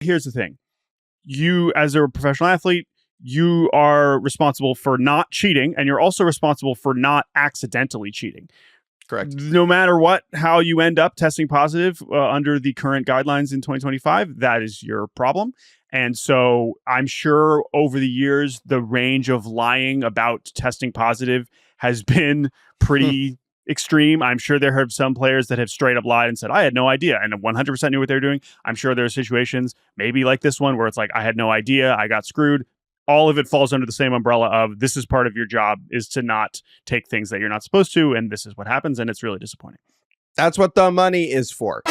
Here's the thing. You, as a professional athlete, you are responsible for not cheating, and you're also responsible for not accidentally cheating. Correct. No matter how you end up testing positive under the current guidelines in 2025, that is your problem. And so I'm sure over the years, the range of lying about testing positive has been pretty extreme. I'm sure there have some players that have straight up lied and said, I had no idea, and 100% knew what they were doing. I'm sure there are situations, maybe like this one, where it's like, I had no idea, I got screwed. All of it falls under the same umbrella of this is part of your job, is to not take things that you're not supposed to, and this is what happens, and it's really disappointing. That's what the money is for.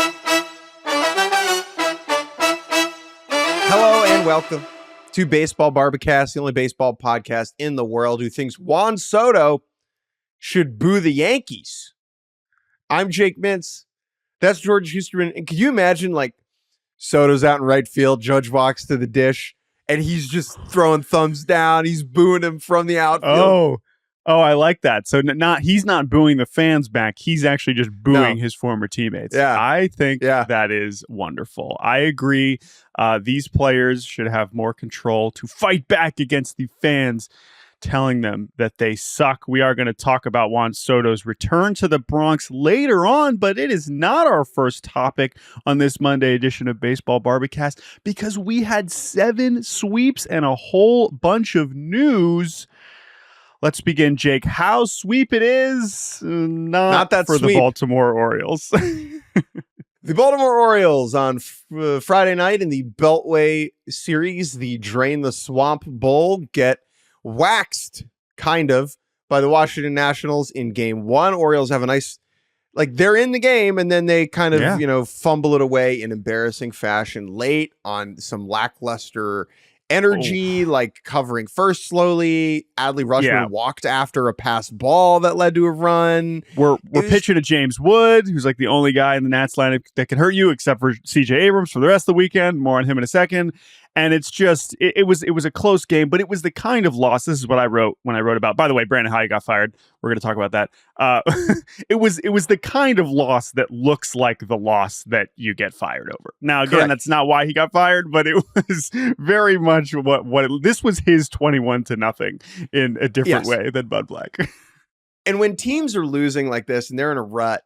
Hello and welcome to Baseball Barbacast, the only baseball podcast in the world who thinks Juan Soto should boo the Yankees. I'm Jake Mintz. That's George Husterman. And can you imagine, like, Soto's out in right field, Judge walks to the dish, and he's just throwing thumbs down. He's booing him from the outfield. Oh, I like that. So he's not booing the fans back. He's actually just booing his former teammates. Yeah. I think that is wonderful. I agree. These players should have more control to fight back against the fans, telling them that they suck. We are going to talk about Juan Soto's return to the Bronx later on, but it is not our first topic on this Monday edition of Baseball Barbacast because we had 7 sweeps and a whole bunch of news. Let's begin, Jake. How sweep it is? Not that for sweep. The Baltimore Orioles. The Baltimore Orioles on Friday night in the Beltway Series, the Drain the Swamp Bowl, get waxed, kind of, by the Washington Nationals in game 1. Orioles have a nice, like, they're in the game, and then they kind of, fumble it away in embarrassing fashion late on some lackluster energy, like covering first slowly. Adley Rutschman walked after a pass ball that led to a run. We're pitching to James Wood, who's like the only guy in the Nats lineup that can hurt you, except for CJ Abrams for the rest of the weekend. More on him in a second. And it's just, it was a close game, but it was the kind of loss. This is what I wrote when I wrote about, by the way, Brandon Hyde got fired. We're going to talk about that. It was the kind of loss that looks like the loss that you get fired over. Now, again, That's not why he got fired, but it was very much this was his 21-0 in a different way than Bud Black. And when teams are losing like this and they're in a rut,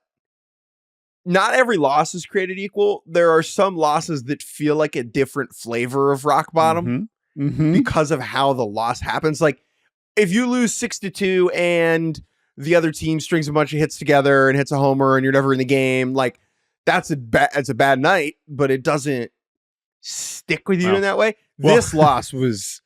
not every loss is created equal. There are some losses that feel like a different flavor of rock bottom because of how the loss happens. Like, if you lose 6-2 and the other team strings a bunch of hits together and hits a homer and you're never in the game, like, it's a bad night, but it doesn't stick with you in that way. This loss was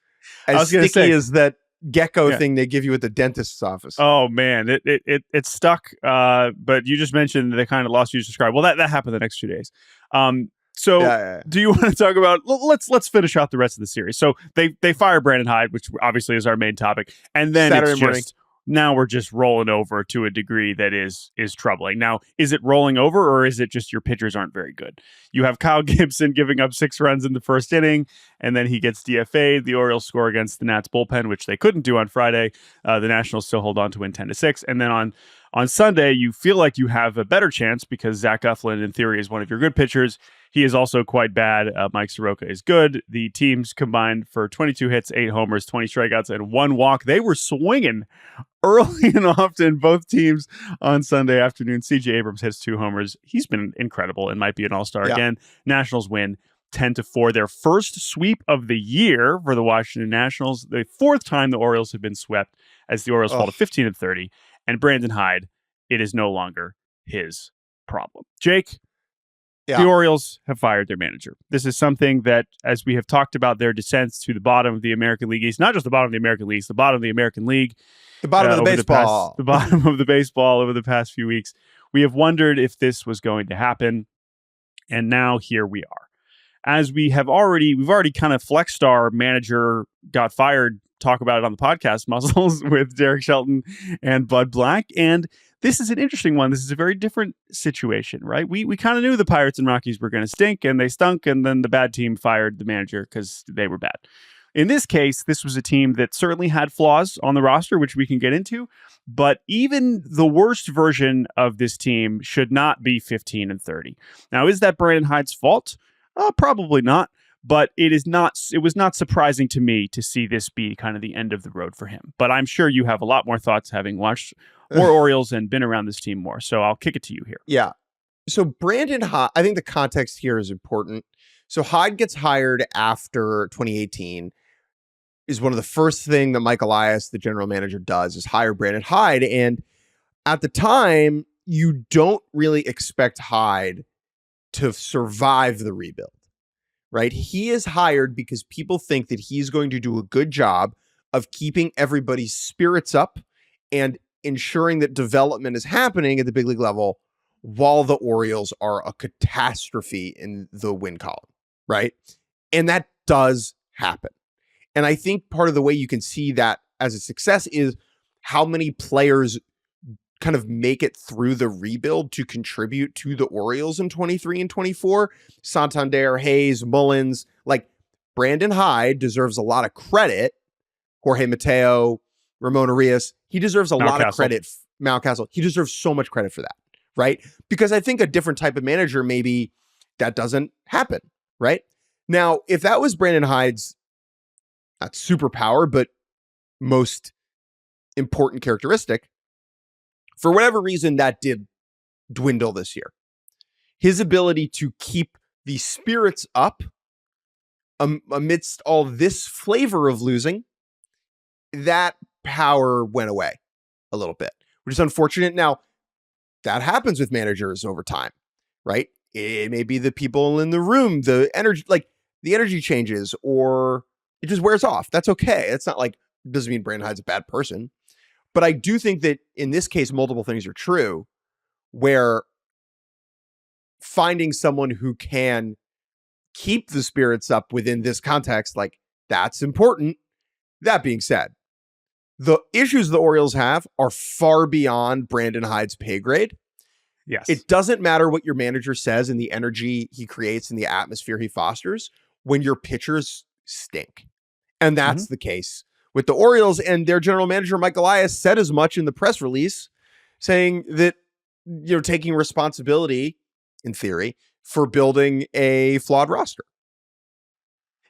as sticky as that gecko thing they give you at the dentist's office. Oh man, it stuck. But you just mentioned the kind of loss you just described. Well, that happened the next 2 days. Do you want to talk about? Let's finish out the rest of the series. So they fire Brandon Hyde, which obviously is our main topic, and then Saturday morning. Now we're just rolling over to a degree that is troubling. Now, is it rolling over, or is it just your pitchers aren't very good? You have Kyle Gibson giving up 6 runs in the first inning, and then he gets DFA'd. The Orioles score against the Nats bullpen, which they couldn't do on Friday. The Nationals still hold on to win 10-6. And then on Sunday, you feel like you have a better chance because Zach Eflin, in theory, is one of your good pitchers. He is also quite bad. Mike Soroka is good. The teams combined for 22 hits, 8 homers, 20 strikeouts, and 1 walk. They were swinging early and often, both teams on Sunday afternoon. CJ Abrams hits 2 homers. He's been incredible and might be an all-star again. Nationals win 10-4. Their first sweep of the year for the Washington Nationals. The 4th time the Orioles have been swept as the Orioles fall to 15-30. And Brandon Hyde, it is no longer his problem. Jake? The Orioles have fired their manager. This is something that, as we have talked about their descents to the bottom of the American League East, not just the bottom of the American League East, the bottom of the American League. The bottom of the baseball. The bottom of the baseball over the past few weeks. We have wondered if this was going to happen. And now here we are. As we've already kind of flexed our manager got fired, talk about it on the podcast muscles with Derek Shelton and Bud Black. And this is an interesting one. This is a very different situation, right? We kind of knew the Pirates and Rockies were going to stink, and they stunk, and then the bad team fired the manager because they were bad. In this case, this was a team that certainly had flaws on the roster, which we can get into, but even the worst version of this team should not be 15-30. Now, is that Brandon Hyde's fault? Probably not. But it was not surprising to me to see this be kind of the end of the road for him. But I'm sure you have a lot more thoughts, having watched more Orioles and been around this team more. So I'll kick it to you here. Yeah. So Brandon Hyde, I think the context here is important. So Hyde gets hired after 2018. Is one of the first thing that Mike Elias, the general manager, does is hire Brandon Hyde. And at the time, you don't really expect Hyde to survive the rebuild, right? He is hired because people think that he's going to do a good job of keeping everybody's spirits up and ensuring that development is happening at the big league level while the Orioles are a catastrophe in the win column, right? And that does happen. And I think part of the way you can see that as a success is how many players kind of make it through the rebuild to contribute to the Orioles in 23 and 24. Santander, Hayes, Mullins, like Brandon Hyde deserves a lot of credit. Jorge Mateo, Ramon Arias, he deserves a lot of credit. Mountcastle, he deserves so much credit for that, right? Because I think a different type of manager, maybe that doesn't happen, right? Now, if that was Brandon Hyde's not superpower, but most important characteristic, for whatever reason, that did dwindle this year. His ability to keep the spirits up amidst all this flavor of losing, that power went away a little bit, which is unfortunate. Now, that happens with managers over time, right? It may be the people in the room, the energy changes, or it just wears off. That's okay. It's not like, doesn't mean Brandon Hyde's a bad person. But I do think that in this case, multiple things are true, where finding someone who can keep the spirits up within this context, like, that's important. That being said, the issues the Orioles have are far beyond Brandon Hyde's pay grade. Yes. It doesn't matter what your manager says and the energy he creates and the atmosphere he fosters when your pitchers stink. And that's the case with the Orioles, and their general manager, Mike Elias, said as much in the press release, saying that, taking responsibility, in theory, for building a flawed roster.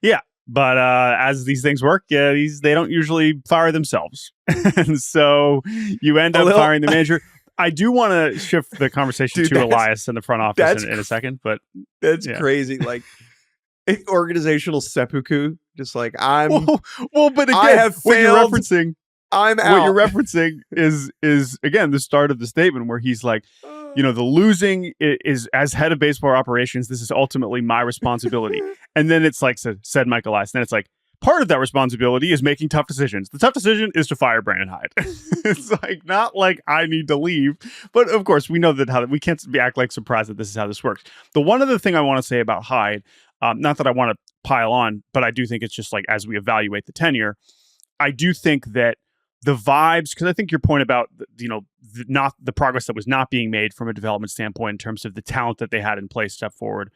Yeah. But as these things work, they don't usually fire themselves. And so you end up firing the manager. I do want to shift the conversation to Elias in the front office in a second, but that's crazy. Like, organizational seppuku, just like, I'm but again, I have what you're failed. referencing, I'm out. What you're referencing is again the start of the statement where he's like, the losing is, as head of baseball operations, this is ultimately my responsibility. And then it's like, said Michael Elias, then it's like, part of that responsibility is making tough decisions. The tough decision is to fire Brandon Hyde. It's like, not like I need to leave, but of course we know that we can't act like surprised that this is how this works. The one other thing I want to say about Hyde, not that I want to pile on, but I do think it's just like, as we evaluate the tenure, I do think that the vibes, because I think your point about, not the progress that was not being made from a development standpoint in terms of the talent that they had in place step forward.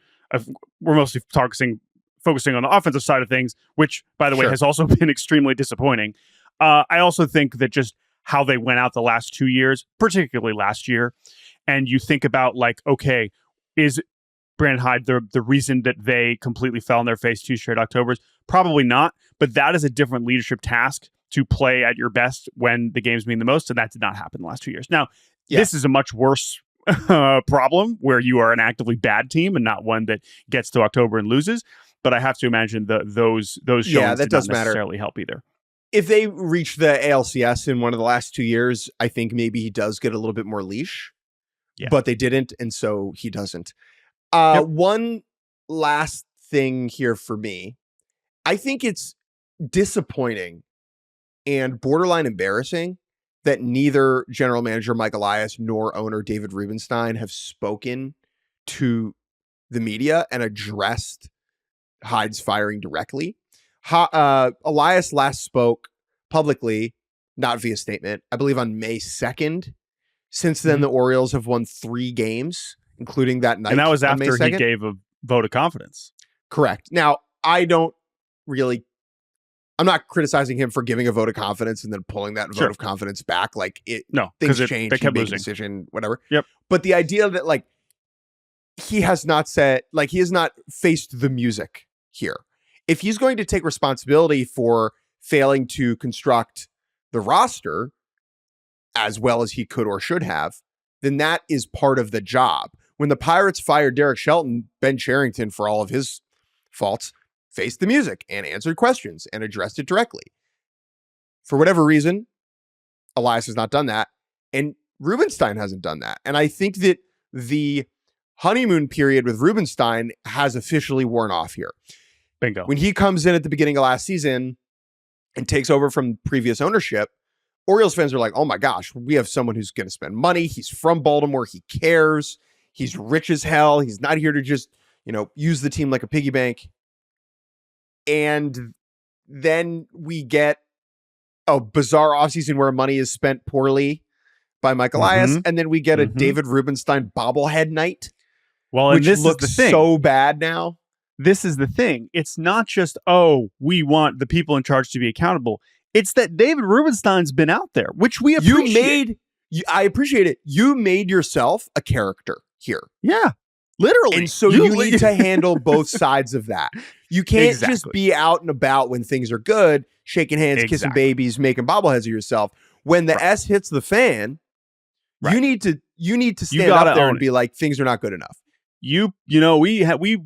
We're mostly focusing on the offensive side of things, which, by the way, has also been extremely disappointing. I also think that just how they went out the last 2 years, particularly last year, and you think about like, okay, is Brandon Hyde the reason that they completely fell on their face 2 straight Octobers? Probably not, but that is a different leadership task, to play at your best when the games mean the most, and that did not happen the last 2 years. Now, this is a much worse problem where you are an actively bad team and not one that gets to October and loses. But I have to imagine those showings did not necessarily help either. If they reach the ALCS in one of the last 2 years, I think maybe he does get a little bit more leash, but they didn't, and so he doesn't. One last thing here for me. I think it's disappointing and borderline embarrassing that neither general manager Mike Elias nor owner David Rubenstein have spoken to the media and addressed Hyde's firing directly. Elias last spoke publicly, not via statement, I believe on May 2nd. Since then, the Orioles have won 3 games, including that night. And that was after he gave a vote of confidence. Correct. Now, I'm not criticizing him for giving a vote of confidence and then pulling that vote of confidence back. Like, things change. They kept losing. Decision, whatever. Yep. But the idea that, like, he has not faced the music here. if he's going to take responsibility for failing to construct the roster as well as he could or should have, then that is part of the job. When the Pirates fired Derek Shelton, Ben Cherington, for all of his faults, faced the music and answered questions and addressed it directly. For whatever reason, Elias has not done that, and Rubenstein hasn't done that. And I think that the honeymoon period with Rubenstein has officially worn off here. Bingo. When he comes in at the beginning of last season and takes over from previous ownership, Orioles fans are like, oh my gosh, we have someone who's going to spend money. He's from Baltimore. He cares. He's rich as hell. He's not here to just, use the team like a piggy bank. And then we get a bizarre offseason where money is spent poorly by Mike Elias. And then we get a David Rubenstein bobblehead night. Well, which and this looks is the thing. So bad now. This is the thing. It's not just, we want the people in charge to be accountable. It's that David Rubenstein's been out there, which we appreciate. I appreciate it. You made yourself a character here. Yeah, literally. And so you need to handle both sides of that. You can't just be out and about when things are good, shaking hands, kissing babies, making bobbleheads of yourself. When the S hits the fan, you need to stand up there and be like, things are not good enough. We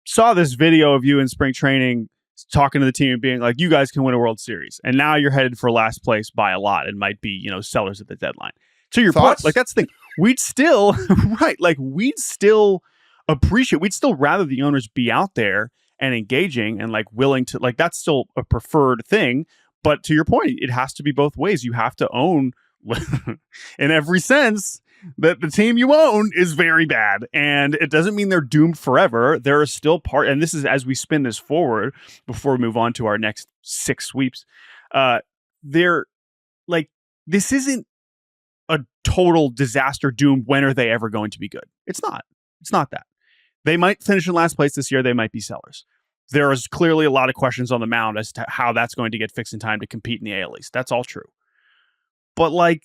saw this video of you in spring training talking to the team and being like, you guys can win a World Series. And now you're headed for last place by a lot and might be, sellers at the deadline. To your point, like, that's the thing. We'd still, right, like, we'd still rather the owners be out there and engaging and, like, willing to, like, that's still a preferred thing. But to your point, it has to be both ways. You have to own, in every sense, that the team you own is very bad. And it doesn't mean they're doomed forever. There are still and this is as we spin this forward before we move on to our next 6 sweeps. This isn't a total disaster doomed. When are they ever going to be good? It's not. It's not that. They might finish in last place this year. They might be sellers. There is clearly a lot of questions on the mound as to how that's going to get fixed in time to compete in the AL East. That's all true. But, like,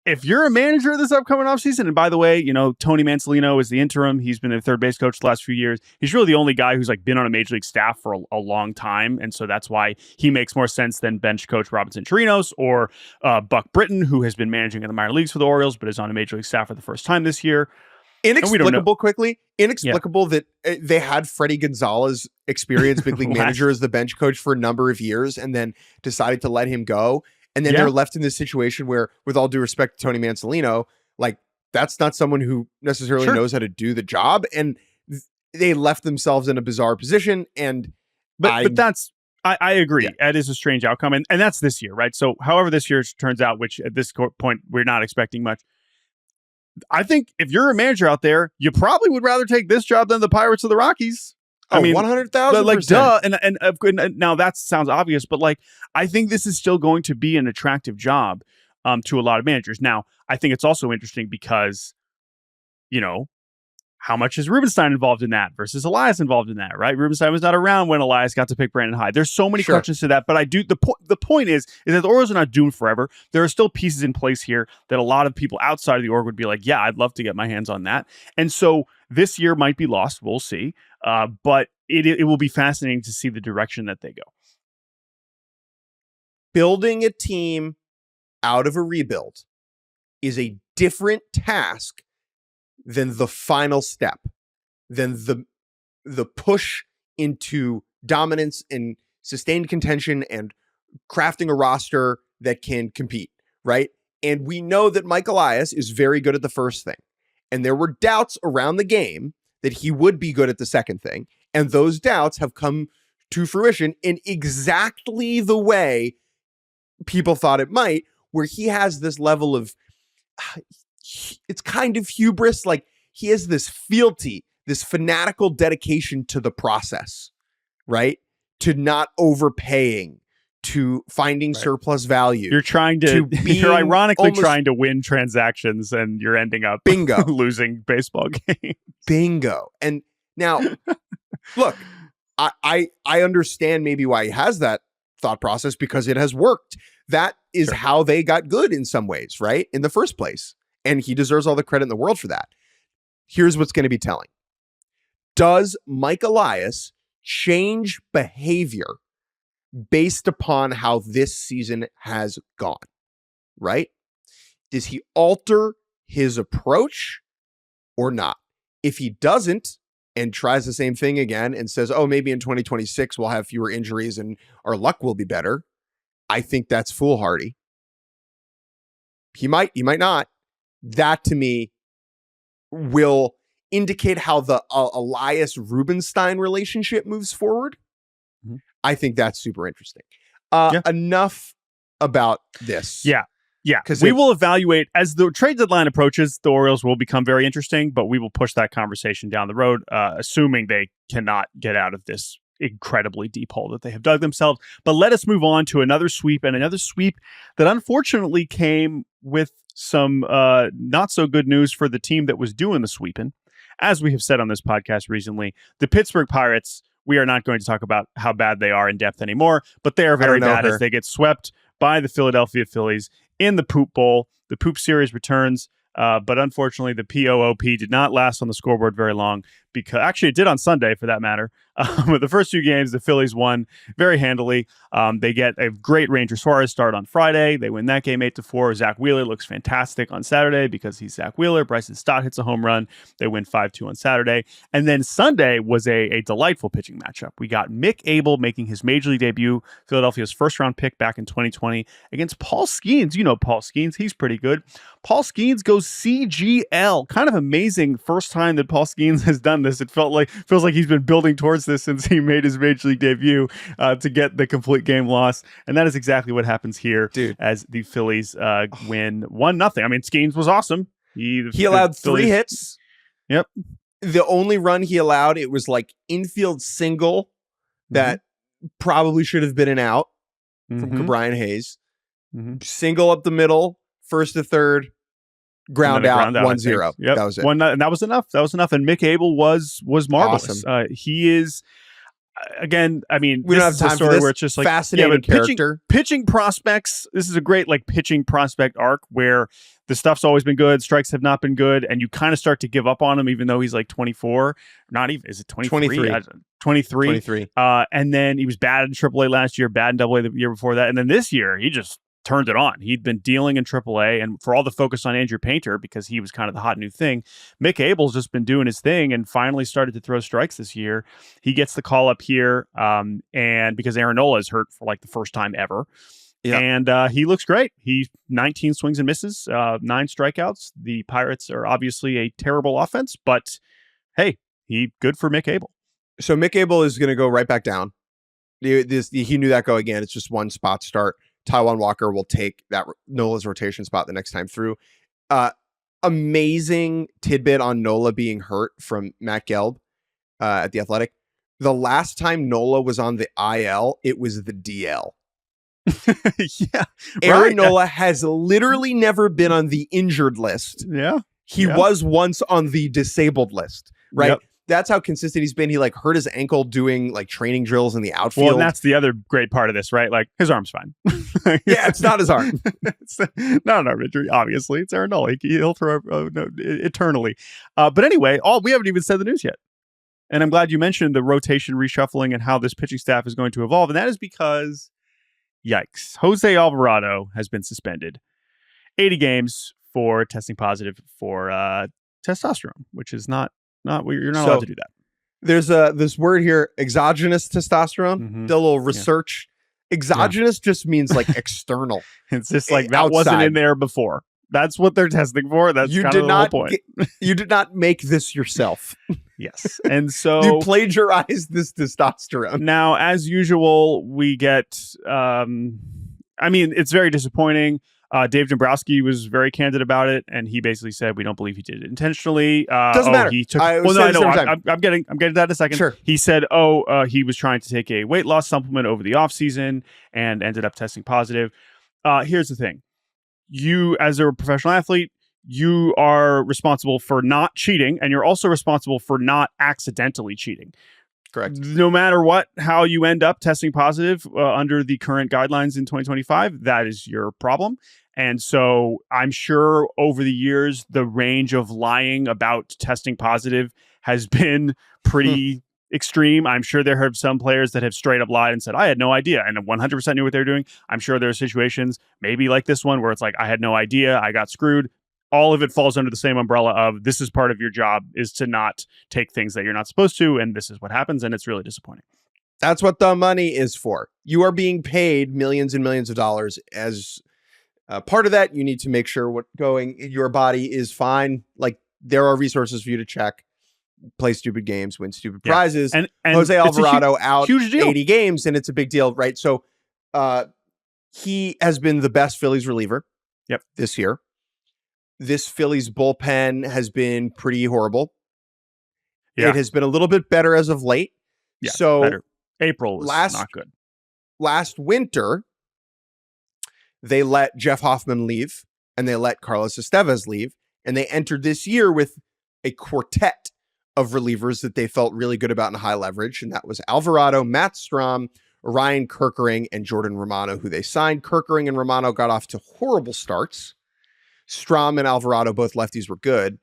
if you're a manager this upcoming offseason, and by the way, Tony Mansolino is the interim. He's been a third base coach the last few years. He's really the only guy who's, like, been on a major league staff for a long time. And so that's why he makes more sense than bench coach Robinson Chirinos or Buck Britton, who has been managing in the minor leagues for the Orioles, but is on a major league staff for the first time this year. Inexplicable that they had Freddie Gonzalez experience big league manager as the bench coach for a number of years and then decided to let him go. And then they're left in this situation where, with all due respect to Tony Mansolino, like, that's not someone who necessarily knows how to do the job. And they left themselves in a bizarre position. But that's, I agree. Yeah. That is a strange outcome. And that's this year, right? So however this year turns out, which at this point, we're not expecting much. I think if you're a manager out there, you probably would rather take this job than the Pirates of the Rockies. I mean, 100,000%. Like, duh. And now that sounds obvious, but, like, I think this is still going to be an attractive job to a lot of managers. Now, I think it's also interesting because, how much is Rubenstein involved in that versus Elias involved in that, right? Rubenstein was not around when Elias got to pick Brandon Hyde. There's so many questions to that, but the point is that the Orioles are not doomed forever. There are still pieces in place here that a lot of people outside of the org would be like, yeah, I'd love to get my hands on that. And so this year might be lost. We'll see. But it will be fascinating to see the direction that they go. Building a team out of a rebuild is a different task than the final step, than the push into dominance and sustained contention and crafting a roster that can compete, right? And we know that Mike Elias is very good at the first thing. And there were doubts around the game that he would be good at the second thing. And those doubts have come to fruition in exactly the way people thought it might, where he has this level of, it's kind of hubris. Like, he has this fealty, this fanatical dedication to the process, right? To not overpaying, to finding surplus value. You're ironically trying to win transactions, and you're ending up losing baseball games. Bingo. And now, look, I understand maybe why he has that thought process, because it has worked. That is how they got good in some ways, right? In the first place. And he deserves all the credit in the world for that. Here's what's going to be telling. Does Mike Elias change behavior based upon how this season has gone, right? Does he alter his approach or not? If he doesn't and tries the same thing again and says, oh, maybe in 2026 we'll have fewer injuries and our luck will be better, I think that's foolhardy. He might not. That to me will indicate how the Elias Rubenstein relationship moves forward. Mm-hmm. I think that's super interesting. Enough about this. Yeah. Because we will evaluate as the trade deadline approaches. The Orioles will become very interesting, but we will push that conversation down the road, assuming they cannot get out of this incredibly deep hole that they have dug themselves. But let us move on to another sweep, and another sweep that unfortunately came with some not so good news for the team that was doing the sweeping. As we have said on this podcast recently, the Pittsburgh Pirates, we are not going to talk about how bad they are in depth anymore, but they are very bad as they get swept by the Philadelphia Phillies in the Poop Bowl. The Poop Series returns, but unfortunately the POOP did not last on the scoreboard very long, because actually it did on Sunday for that matter. But the first two games, the Phillies won very handily. They get a great Ranger Suarez start on Friday. They win that game 8-4. Zach Wheeler looks fantastic on Saturday because he's Zach Wheeler. Bryson Stott hits a home run. They win 5-2 on Saturday. And then Sunday was a delightful pitching matchup. We got Mick Abel making his major league debut, Philadelphia's first round pick back in 2020, against Paul Skeens. You know Paul Skeens. He's pretty good. Paul Skeens goes CGL. Kind of amazing first time that Paul Skeens has done this. It feels like he's been building towards this since he made his major league debut to get the complete game loss. And that is exactly what happens here, as the Phillies win 1-0. I mean, Skeens was awesome. He allowed 3 hits. Yep. The only run he allowed, it was like infield single that probably should have been an out from Brian Hayes. Single up the middle, first to third, ground out 1-0. Yep. That was it. And that was enough. And Mick Abel was marvelous. Awesome. He is, again, I mean, we don't have time for this. Where it's just like fascinating character. Pitching prospects. This is a great pitching prospect arc where the stuff's always been good, strikes have not been good, and you kind of start to give up on him, even though he's like 24. Not even, is it 23? 23. And then he was bad in AAA last year, bad in AA the year before that, and then this year he just turned it on. He'd been dealing in AAA, and for all the focus on Andrew Painter because he was kind of the hot new thing, Mick Abel's just been doing his thing and finally started to throw strikes this year. He gets the call up here, and because Aaron Nola is hurt for like the first time ever. Yeah. And he looks great. He 19 swings and misses, 9 strikeouts. The Pirates are obviously a terrible offense, but hey, good for Mick Abel. So Mick Abel is going to go right back down. He knew that go again. It's just one spot start. Taijuan Walker will take that Nola's rotation spot the next time through. Amazing tidbit on Nola being hurt from Matt Gelb at The Athletic. The last time Nola was on the IL, it was the DL. Yeah. Aaron Nola has literally never been on the injured list. Yeah. He was once on the disabled list, right? Yep. That's how consistent he's been. He hurt his ankle doing training drills in the outfield. Well, and that's the other great part of this, right? His arm's fine. Yeah, it's not his arm. It's not an arm injury, obviously. It's Aaron Nola. He'll throw eternally. But anyway, we haven't even said the news yet. And I'm glad you mentioned the rotation reshuffling and how this pitching staff is going to evolve. And that is because, yikes, Jose Alvarado has been suspended 80 games for testing positive for testosterone, which is not you're not allowed to do that. There's this word here, exogenous testosterone. Did a little research. Exogenous just means external. It's just that outside. Wasn't in there before. That's what they're testing for. That's kind of the whole point. You did not make this yourself. Yes. And so you plagiarized this testosterone. Now, as usual, we get it's very disappointing. Dave Dombrowski was very candid about it, and he basically said, "We don't believe he did it intentionally." Doesn't matter. He took. I'm getting to that in a second. Sure. He said, he was trying to take a weight loss supplement over the offseason and ended up testing positive. Here's the thing: you, as a professional athlete, you are responsible for not cheating, and you're also responsible for not accidentally cheating. Correct. No matter how you end up testing positive under the current guidelines in 2025, that is your problem. And so I'm sure over the years, the range of lying about testing positive has been pretty extreme. I'm sure there have some players that have straight up lied and said, I had no idea, and 100% knew what they were doing. I'm sure there are situations, maybe like this one, where it's like, I had no idea, I got screwed. All of it falls under the same umbrella of this is part of your job, is to not take things that you're not supposed to, and this is what happens, and it's really disappointing. That's what the money is for. You are being paid millions and millions of dollars. As part of that, you need to make sure what going in your body is fine. Like, there are resources for you to check, play stupid games, win stupid prizes. And Jose Alvarado out huge 80 games, and it's a big deal, right? So he has been the best Phillies reliever this year. This Phillies bullpen has been pretty horrible. It has been a little bit better as of late. Yeah, so better. April was not good. Last winter, they let Jeff Hoffman leave, and they let Carlos Estevez leave, and they entered this year with a quartet of relievers that they felt really good about in high leverage, and that was Alvarado, Matt Strahm, Ryan Kerkering, and Jordan Romano, who they signed. Kerkering and Romano got off to horrible starts. Strahm and Alvarado, both lefties, were good.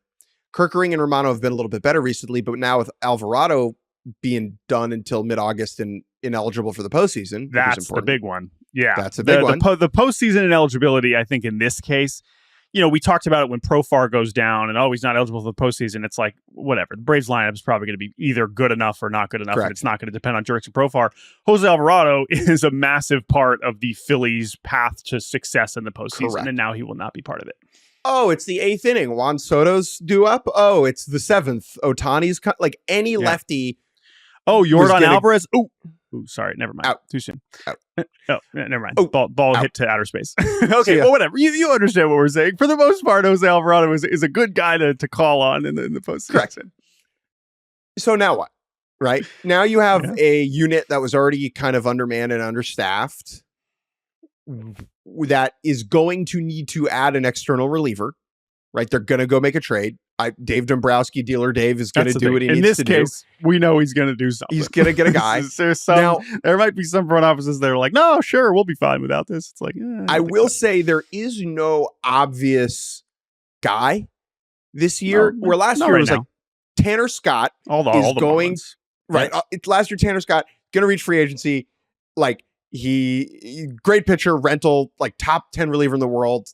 Kerkering and Romano have been a little bit better recently, but now with Alvarado being done until mid-August and ineligible for the postseason. That's the big one. Yeah. That's a big one. The postseason ineligibility, I think in this case, we talked about it when Profar goes down and, he's not eligible for the postseason. It's like, whatever. The Braves lineup is probably going to be either good enough or not good enough. Correct. And it's not going to depend on Jurickson Profar. Jose Alvarado is a massive part of the Phillies' path to success in the postseason. Correct. And now he will not be part of it. Oh, it's the 8th inning. Juan Soto's due up. Oh, it's the 7th. Otani's like any lefty. Oh, Yordan Alvarez. Oh, sorry. Never mind. Out. Too soon. Out. Oh, never mind. Oh, ball out. hit to outer space. Okay, well, whatever. You understand what we're saying. For the most part, Jose Alvarado is a good guy to call on in the postseason. Correct. So now what? Right? Now you have a unit that was already kind of undermanned and understaffed that is going to need to add an external reliever, right? They're going to go make a trade. Dave Dombrowski, Dealer Dave, is going to do what he needs to do. In this case, we know he's going to do something. He's going to get a guy. There might be some front offices that are like, no, sure, we'll be fine without this. It's like, I will say there is no obvious guy this year. Where last year it was like Tanner Scott is going right. Last year, Tanner Scott going to reach free agency. Like he great pitcher, rental, like top 10 reliever in the world.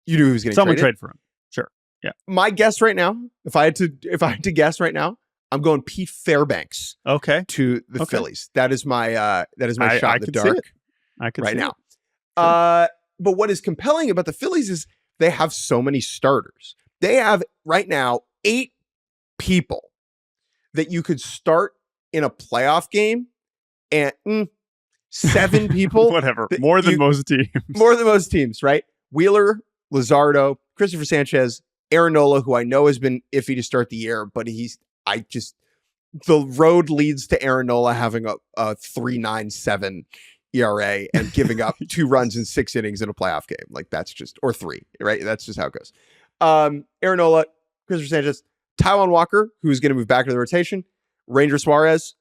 You knew he was going to trade for him. Sure. Yeah. My guess right now, if I had to guess right now, I'm going Pete Fairbanks. To the Phillies. That is my shot in the dark. I can right see now. Sure. But what is compelling about the Phillies is they have so many starters. They have right now 8 people that you could start in a playoff game, and 7 people. Whatever. More than most teams. More than most teams, right? Wheeler, Luzardo, Christopher Sanchez, Aaron Nola, who I know has been iffy to start the year, but the road leads to Aaron Nola having a 3.97 ERA and giving up 2 runs in 6 innings in a playoff game. Like that's just, or 3, right? That's just how it goes. Aaron Nola, Christopher Sanchez, Taijuan Walker, who's going to move back to the rotation, Ranger Suarez,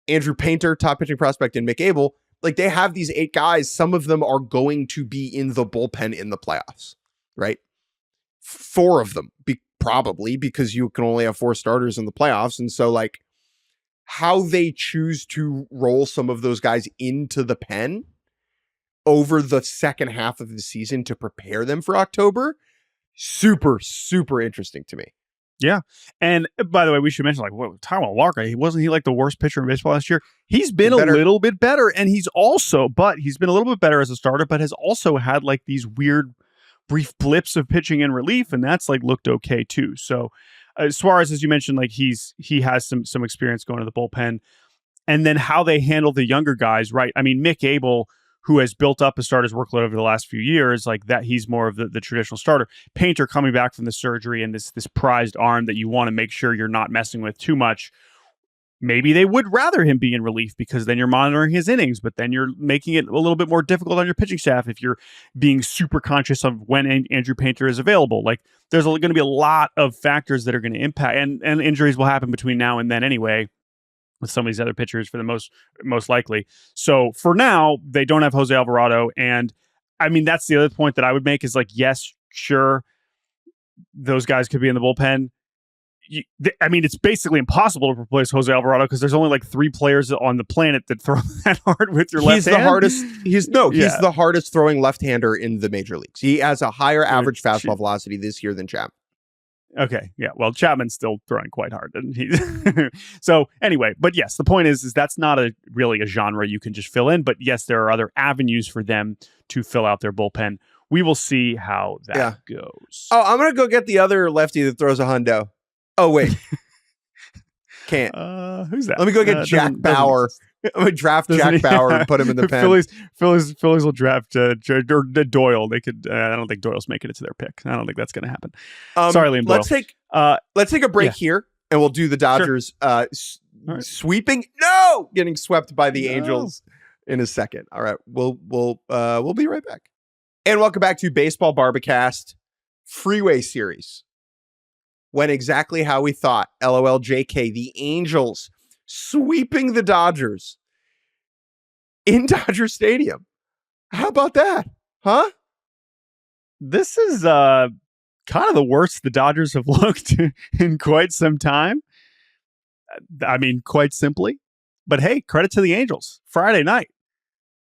Andrew Painter, top pitching prospect, and Mick Abel. Like they have these 8 guys. Some of them are going to be in the bullpen in the playoffs, right? 4 of them, probably, because you can only have 4 starters in the playoffs. And so like how they choose to roll some of those guys into the pen over the second half of the season to prepare them for October, super, super interesting to me. Yeah. And by the way, we should mention, like, Taijuan Walker, wasn't he like the worst pitcher in baseball last year? He's been a little bit better, and he's been a little bit better as a starter, but has also had like these weird brief blips of pitching in relief, and that's like looked okay too. So Suarez, as you mentioned, like he has some experience going to the bullpen, and then how they handle the younger guys, right? I mean, Mick Abel, who has built up a starter's workload over the last few years, like that, he's more of the traditional starter. Painter coming back from the surgery and this prized arm that you want to make sure you're not messing with too much. Maybe they would rather him be in relief because then you're monitoring his innings, but then you're making it a little bit more difficult on your pitching staff if you're being super conscious of when Andrew Painter is available. Like there's going to be a lot of factors that are going to impact, and injuries will happen between now and then anyway, with some of these other pitchers for the most likely. So for now, they don't have Jose Alvarado. And I mean, that's the other point that I would make is like, yes, sure, those guys could be in the bullpen. I mean, it's basically impossible to replace Jose Alvarado because there's only like 3 players on the planet that throw that hard with your left hand. He's the hardest throwing left-hander in the major leagues. He has a higher average fastball velocity this year than Chapman. Okay, yeah. Well, Chapman's still throwing quite hard, and so anyway. But yes, the point is that's not really a genre you can just fill in. But yes, there are other avenues for them to fill out their bullpen. We will see how that goes. Oh, I'm gonna go get the other lefty that throws a hundo. Oh, wait. Can't. Who's that? Let me go get Jack Bauer. I'm going to draft Jack Bauer and put him in the pen. Phillies will draft Doyle. They could. I don't think Doyle's making it to their pick. I don't think that's going to happen. Sorry, Liam Doyle. Let's take a break here, and we'll do the Dodgers sweeping. No! Getting swept by the Angels in a second. All right. We'll be right back. And welcome back to Baseball Barbacast Freeway Series. Went exactly how we thought. LOL JK, the Angels sweeping the Dodgers in Dodger Stadium. How about that? Huh? This is kind of the worst the Dodgers have looked in quite some time. I mean, quite simply. But hey, credit to the Angels. Friday night.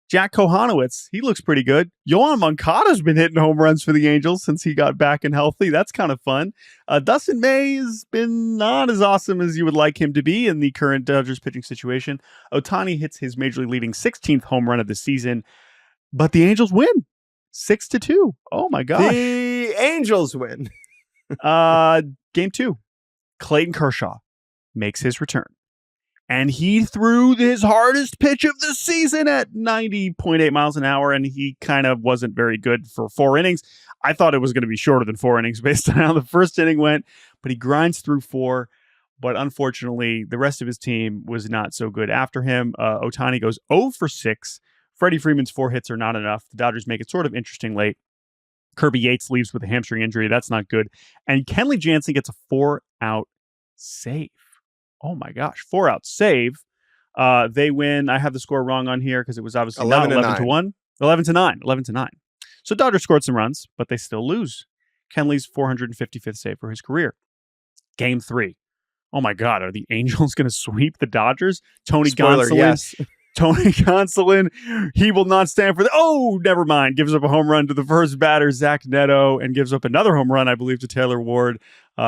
Jack Kohanowitz, he looks pretty good. Yohan Moncada's been hitting home runs for the Angels since he got back and healthy. That's kind of fun. Dustin May has been not as awesome as you would like him to be in the current Dodgers pitching situation. Ohtani hits his major league leading 16th home run of the season, but the Angels win 6-2. Oh my gosh. The Angels win. Game 2. Clayton Kershaw makes his return. And he threw his hardest pitch of the season at 90.8 miles an hour, and he kind of wasn't very good for 4 innings. I thought it was going to be shorter than 4 innings based on how the first inning went, but he grinds through 4. But unfortunately, the rest of his team was not so good after him. Ohtani goes 0 for 6. Freddie Freeman's 4 hits are not enough. The Dodgers make it sort of interesting late. Kirby Yates leaves with a hamstring injury. That's not good. And Kenley Jansen gets a 4-out save. Oh my gosh, 4-out save. They win. I have the score wrong on here because it was obviously 11-1. 11-9. So Dodgers scored some runs, but they still lose. Kenley's 455th save for his career. Game 3. Oh my God, are the Angels going to sweep the Dodgers? Tony Gonsolin. Yes. Tony Gonsolin, he will not stand for the. Oh, never mind. Gives up a home run to the first batter, Zach Neto, and gives up another home run, I believe, to Taylor Ward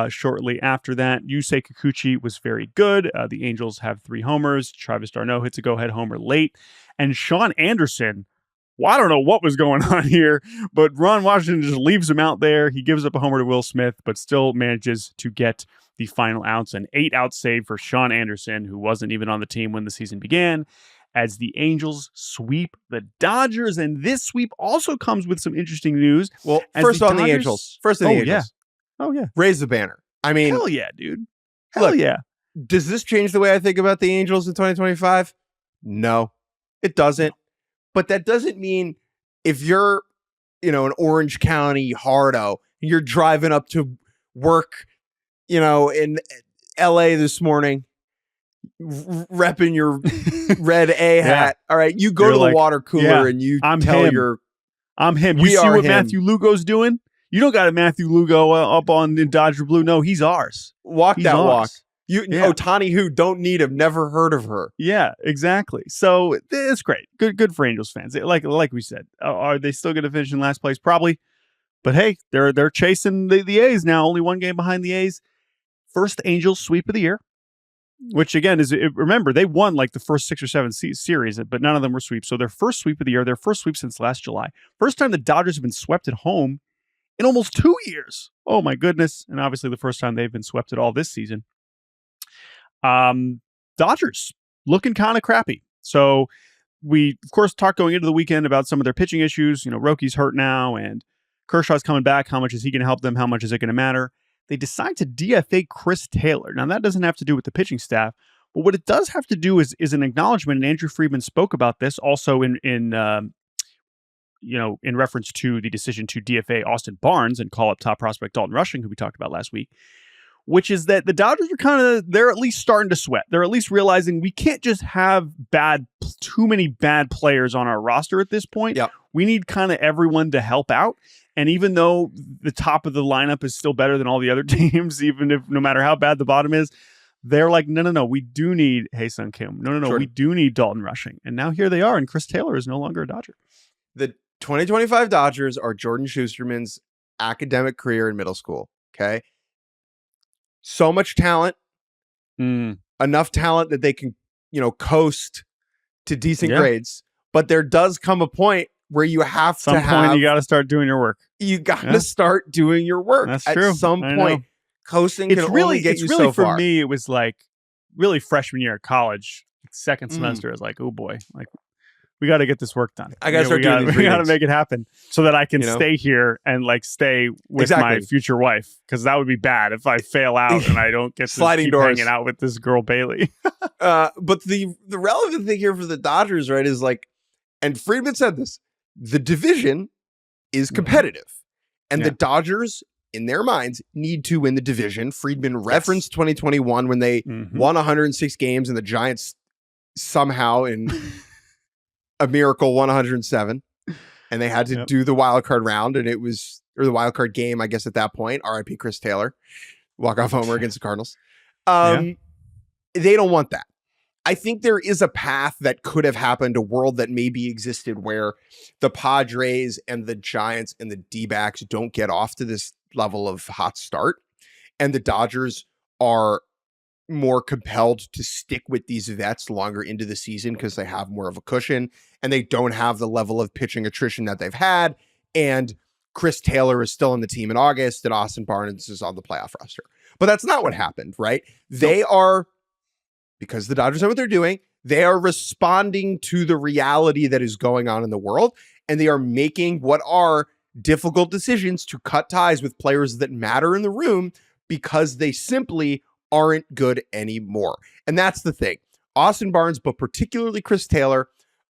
shortly after that. Yusei Kikuchi was very good. The Angels have 3 homers. Travis d'Arnaud hits a go-ahead homer late. And Sean Anderson, well, I don't know what was going on here, but Ron Washington just leaves him out there. He gives up a homer to Will Smith, but still manages to get the final outs. An 8-out save for Sean Anderson, who wasn't even on the team when the season began, as the Angels sweep the Dodgers. And this sweep also comes with some interesting news. Well, first on the Angels. Yeah. Oh, yeah. Raise the banner. I mean, hell yeah, dude. Hell yeah. Does this change the way I think about the Angels in 2025? No, it doesn't. But that doesn't mean if you're, an Orange County hardo, you're driving up to work, in LA this morning, repping your red A hat. All right. You go to the water cooler and you I'm him. You see what Matthew Lugo's doing? You don't got a Matthew Lugo up in Dodger Blue. No, he's ours. He's that ours. Walk. Ohtani, who don't need him, never heard of her. Yeah, exactly. So it's great. Good for Angels fans. Like we said, are they still going to finish in last place? Probably. But hey, they're chasing the A's now. Only 1 game behind the A's. First Angels sweep of the year. Which again remember they won like the first 6 or 7 series, but none of them were sweeps. So their first sweep of the year, their first sweep since last July. First time the Dodgers have been swept at home in almost 2 years. Oh my goodness! And obviously the first time they've been swept at all this season. Dodgers looking kind of crappy. So we of course talked going into the weekend about some of their pitching issues. Rocky's hurt now, and Kershaw's coming back. How much is he going to help them? How much is it going to matter? They decide to DFA Chris Taylor. Now, that doesn't have to do with the pitching staff, but what it does have to do is an acknowledgement, and Andrew Friedman spoke about this also in reference to the decision to DFA Austin Barnes and call up top prospect Dalton Rushing, who we talked about last week, which is that the Dodgers are they're at least starting to sweat. They're at least realizing we can't just have too many bad players on our roster at this point. Yep. We need kind of everyone to help out. And even though the top of the lineup is still better than all the other teams, even if no matter how bad the bottom is, they're like, no, we do need Hae-Sung Kim. No, Sure. we do need Dalton Rushing. And now here they are, and Chris Taylor is no longer a Dodger. The 2025 Dodgers are Jordan Schusterman's academic career in middle school. Okay. So much talent, enough talent that they can, coast to decent grades. But there does come a point where you have you got to start doing your work. You got to start doing your work. That's true. At some point, coasting can only get you so far. For me, it was like really freshman year of college, second semester. I was like, oh boy, like we got to get this work done. I got to start doing these. We got to make it happen so that I can stay here and like stay with my future wife. Because that would be bad if I fail out and I don't get to keep hanging out with this girl Bailey. But the relevant thing here for the Dodgers, right, is like, and Friedman said this: the division is competitive, and the Dodgers, in their minds, need to win the division. Friedman referenced 2021 when they won 106 games and the Giants somehow in a miracle won 107, and they had to do the wild card round, and the wild card game, I guess, at that point. R.I.P. Chris Taylor, walk-off homer against the Cardinals. They don't want that. I think there is a path that could have happened, a world that maybe existed where the Padres and the Giants and the D-backs don't get off to this level of hot start, and the Dodgers are more compelled to stick with these vets longer into the season because they have more of a cushion and they don't have the level of pitching attrition that they've had. And Chris Taylor is still in the team in August and Austin Barnes is on the playoff roster. But that's not what happened, right? They are, because the Dodgers know what they're doing, they are responding to the reality that is going on in the world, and they are making what are difficult decisions to cut ties with players that matter in the room because they simply aren't good anymore. And that's the thing. Austin Barnes, but particularly Chris Taylor,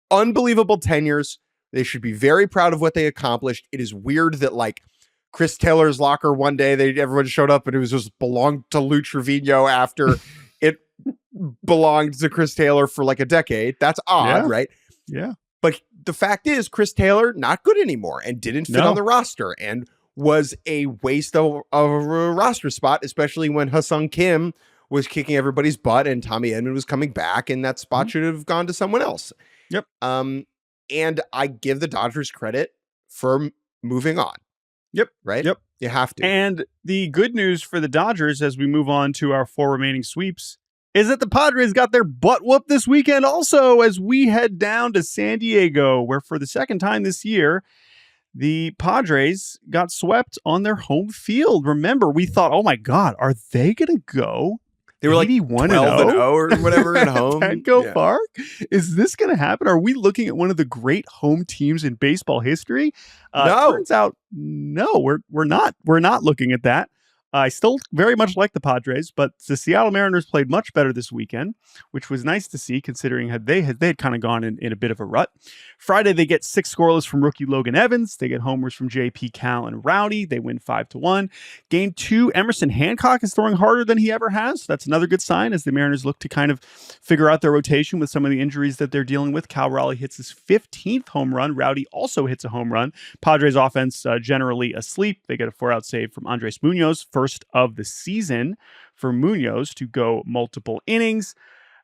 unbelievable tenures. They should be very proud of what they accomplished. It is weird that like Chris Taylor's locker one day, everyone showed up and it was just belonged to Lou Trevino after it belonged to Chris Taylor for like a decade. That's odd, right? Yeah. But the fact is, Chris Taylor, not good anymore and didn't fit on the roster and was a waste of a roster spot, especially when Hae-Sung Kim was kicking everybody's butt and Tommy Edman was coming back, and that spot should have gone to someone else. Yep. And I give the Dodgers credit for moving on. Yep. Right? Yep. You have to. And the good news for the Dodgers as we move on to our 4 remaining sweeps is that the Padres got their butt whooped this weekend also as we head down to San Diego, where for the second time this year, the Padres got swept on their home field. Remember, we thought, oh my God, are they going to go? They were like 12-0 or whatever at home. Petco Park? Is this going to happen? Are we looking at one of the great home teams in baseball history? No. Turns out, no, we're not. We're not looking at that. I still very much like the Padres, but the Seattle Mariners played much better this weekend, which was nice to see considering they had kind of gone in a bit of a rut. Friday, they get 6 scoreless from rookie Logan Evans. They get homers from JP, Cal, and Rowdy. They win 5-1. Game 2, Emerson Hancock is throwing harder than he ever has. That's another good sign as the Mariners look to kind of figure out their rotation with some of the injuries that they're dealing with. Cal Raleigh hits his 15th home run. Rowdy also hits a home run. Padres offense generally asleep. They get a 4-out save from Andres Munoz, first of the season for Munoz to go multiple innings.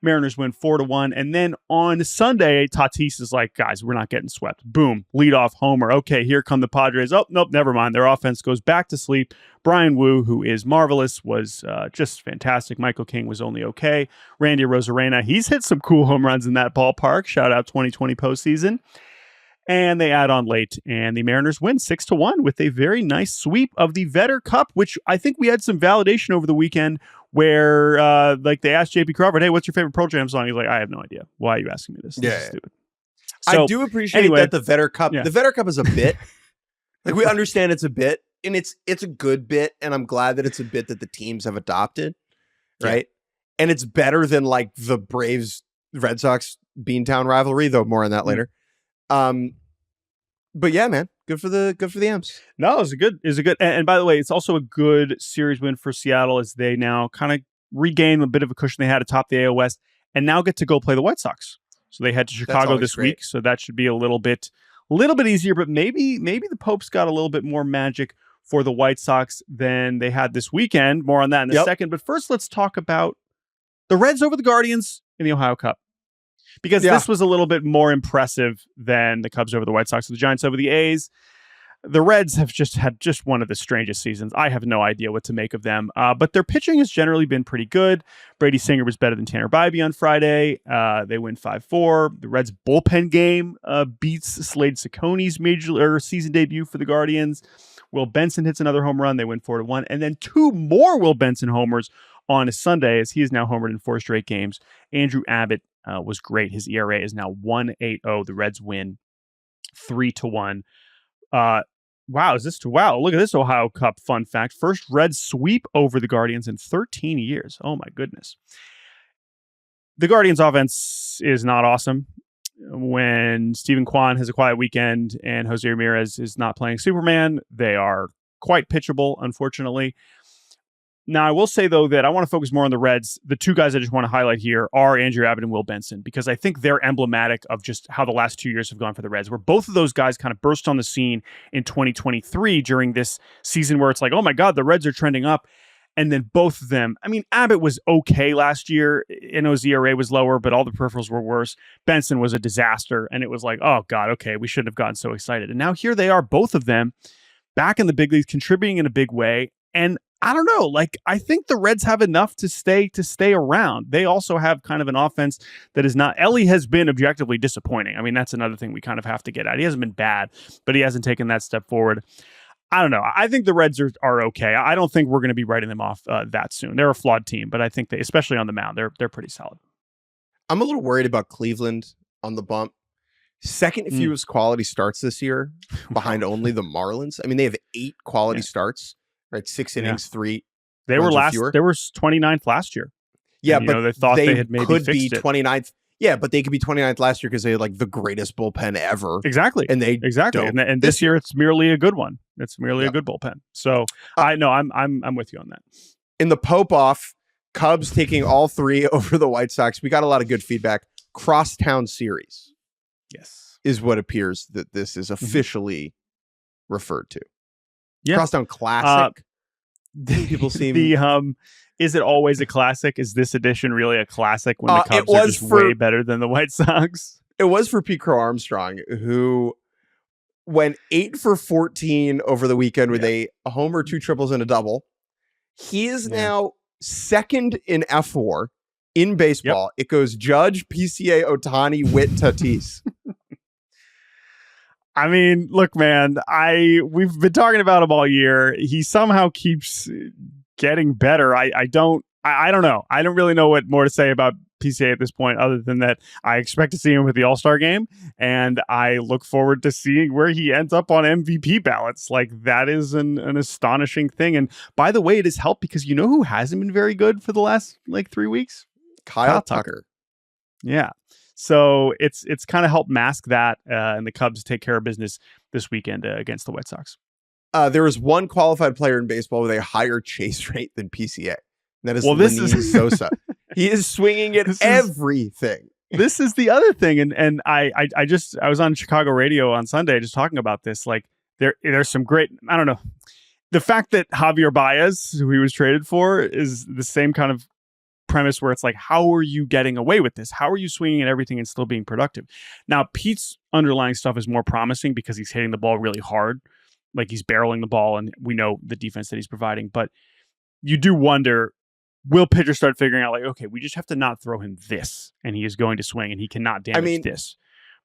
Mariners win 4-1. And then on Sunday, Tatis is like, guys, we're not getting swept. Boom. Leadoff homer. Okay, here come the Padres. Oh, nope, never mind. Their offense goes back to sleep. Brian Wu, who is marvelous, was just fantastic. Michael King was only okay. Randy Arozarena, he's hit some cool home runs in that ballpark. Shout out 2020 postseason. And they add on late, and the Mariners win 6-1 with a very nice sweep of the Vetter Cup, which I think we had some validation over the weekend where like they asked JP Crawford, hey, what's your favorite Pearl Jam song? He's like, I have no idea. Why are you asking me this? This is stupid. So, I do appreciate that the Vetter Cup, the Vetter Cup is a bit. Like we understand it's a bit, and it's a good bit, and I'm glad that it's a bit that the teams have adopted, right? Yeah. And it's better than like the Braves Red Sox Beantown rivalry, though more on that later. But yeah, man, Good for the Amps. No, it was a good. And by the way, it's also a good series win for Seattle as they now kind of regain a bit of a cushion they had atop the AL West and now get to go play the White Sox. So they head to Chicago this week. So that should be a little bit easier, but maybe the Popes got a little bit more magic for the White Sox than they had this weekend. More on that in a second. But first, let's talk about the Reds over the Guardians in the Ohio Cup. Because this was a little bit more impressive than the Cubs over the White Sox or the Giants over the A's. The Reds have had one of the strangest seasons. I have no idea what to make of them. But their pitching has generally been pretty good. Brady Singer was better than Tanner Bybee on Friday. They win 5-4. The Reds' bullpen game beats Slade Cecconi's season debut for the Guardians. Will Benson hits another home run. They win 4-1. And then 2 more Will Benson homers on a Sunday as he is now homered in 4 straight games. Andrew Abbott was great. His ERA is now 1.80. The Reds win 3-1. Wow, look at this Ohio Cup fun fact. First Reds sweep over the Guardians in 13 years. Oh my goodness. The Guardians offense is not awesome. When Stephen Kwan has a quiet weekend and Jose Ramirez is not playing Superman, they are quite pitchable, unfortunately. Now, I will say, though, that I want to focus more on the Reds. The 2 guys I just want to highlight here are Andrew Abbott and Will Benson, because I think they're emblematic of just how the last 2 years have gone for the Reds, where both of those guys kind of burst on the scene in 2023 during this season where it's like, oh my God, the Reds are trending up. And then both of them, I mean, Abbott was okay last year. His ERA was lower, but all the peripherals were worse. Benson was a disaster. And it was like, oh God, okay, we shouldn't have gotten so excited. And now here they are, both of them back in the big leagues, contributing in a big way. And I don't know, I think the Reds have enough to stay around. They also have kind of an offense that is not. Ellie has been objectively disappointing. I mean, that's another thing we kind of have to get at. He hasn't been bad, but he hasn't taken that step forward. I don't know. I think the Reds are okay. I don't think we're going to be writing them off that soon. They're a flawed team, but I think they, especially on the mound, they're pretty solid. I'm a little worried about Cleveland on the bump. Second fewest quality starts this year, behind only the Marlins. I mean, they have 8 quality starts. Right, 6 innings, 3. They were last. They were 29th last year. Yeah, and, but they thought they had maybe could fixed be 29th. Yeah, but they could be 29th last year because they had the greatest bullpen ever. Exactly, and they and this year it's merely a good one. It's merely a good bullpen. So I know I'm with you on that. In the Pope off, Cubs taking all 3 over the White Sox. We got a lot of good feedback. Crosstown series, is what appears that this is officially referred to. Yeah. Crosstown Classic. People seem is it always a classic? Is this edition really a classic when the Cubs are just way better than the White Sox? It was for Pete Crow Armstrong, who went 8 for 14 over the weekend with a homer, 2 triples, and a double. He is now second in F4 in baseball. It goes Judge, PCA, Ohtani, Witt, Tatis. I mean, look, man, we've been talking about him all year. He somehow keeps getting better. I don't know. I don't really know what more to say about PCA at this point, other than that I expect to see him with the All-Star game, and I look forward to seeing where he ends up on MVP ballots. That is an astonishing thing. And by the way, it has helped because you know who hasn't been very good for the last 3 weeks? Kyle Tucker. Yeah. So it's kind of helped mask that, and the Cubs take care of business this weekend against the White Sox. There is one qualified player in baseball with a higher chase rate than PCA. That is Lenyn Sosa. He is swinging at everything. This is the other thing, and I was on Chicago radio on Sunday just talking about this. There's some great, I don't know, the fact that Javier Baez, who he was traded for, is the same kind of premise where it's how are you getting away with this? How are you swinging at everything and still being productive? Now, Pete's underlying stuff is more promising because he's hitting the ball really hard. He's barreling the ball, and we know the defense that he's providing. But you do wonder, will pitchers start figuring out okay, we just have to not throw him this, and he is going to swing, and he cannot damage this.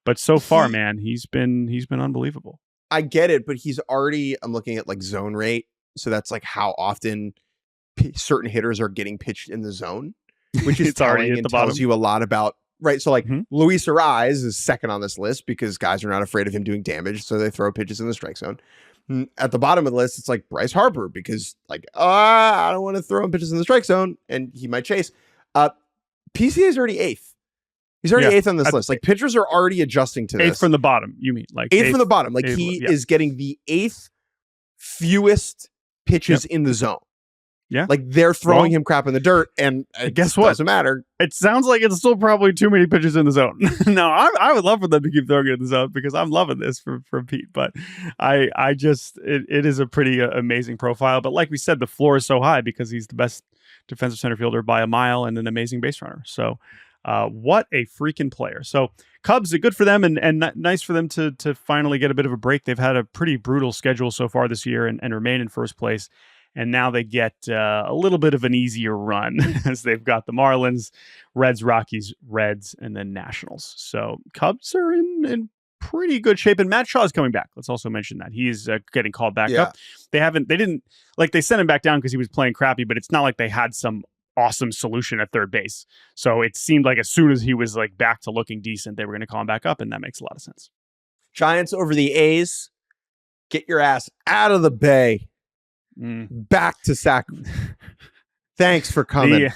But so far, man, he's been unbelievable. I get it, but he's already, I'm looking at zone rate. So that's how often certain hitters are getting pitched in the zone, which is telling and tells you a lot about, right? So Luis Ariz is second on this list because guys are not afraid of him doing damage. So they throw pitches in the strike zone. At the bottom of the list, it's Bryce Harper because I don't want to throw him pitches in the strike zone and he might chase. PCA is already 8th He's already eighth on this list. Like pitchers are already adjusting to this. Eighth from the bottom, you mean? Like eighth from the bottom. Like he is getting the eighth fewest pitches in the zone. Yeah. Like they're throwing him crap in the dirt, and guess what? Doesn't matter. It sounds like it's still probably too many pitches in the zone. No, I would love for them to keep throwing it in the zone because I'm loving this from Pete. But I just it is a pretty amazing profile. But like we said, the floor is so high because he's the best defensive center fielder by a mile and an amazing base runner. So what a freaking player. So Cubs, good for them and nice for them to finally get a bit of a break. They've had a pretty brutal schedule so far this year and remain in first place. And now they get a little bit of an easier run as they've got the Marlins, Reds, Rockies, Reds, and then Nationals. So Cubs are in pretty good shape. And Matt Shaw is coming back. Let's also mention that he's getting called back up. They sent him back down because he was playing crappy, but it's not like they had some awesome solution at third base. So it seemed like as soon as he was like back to looking decent, they were going to call him back up. And that makes a lot of sense. Giants over the A's. Get your ass out of the Bay. Back to Sacramento. Thanks for coming. The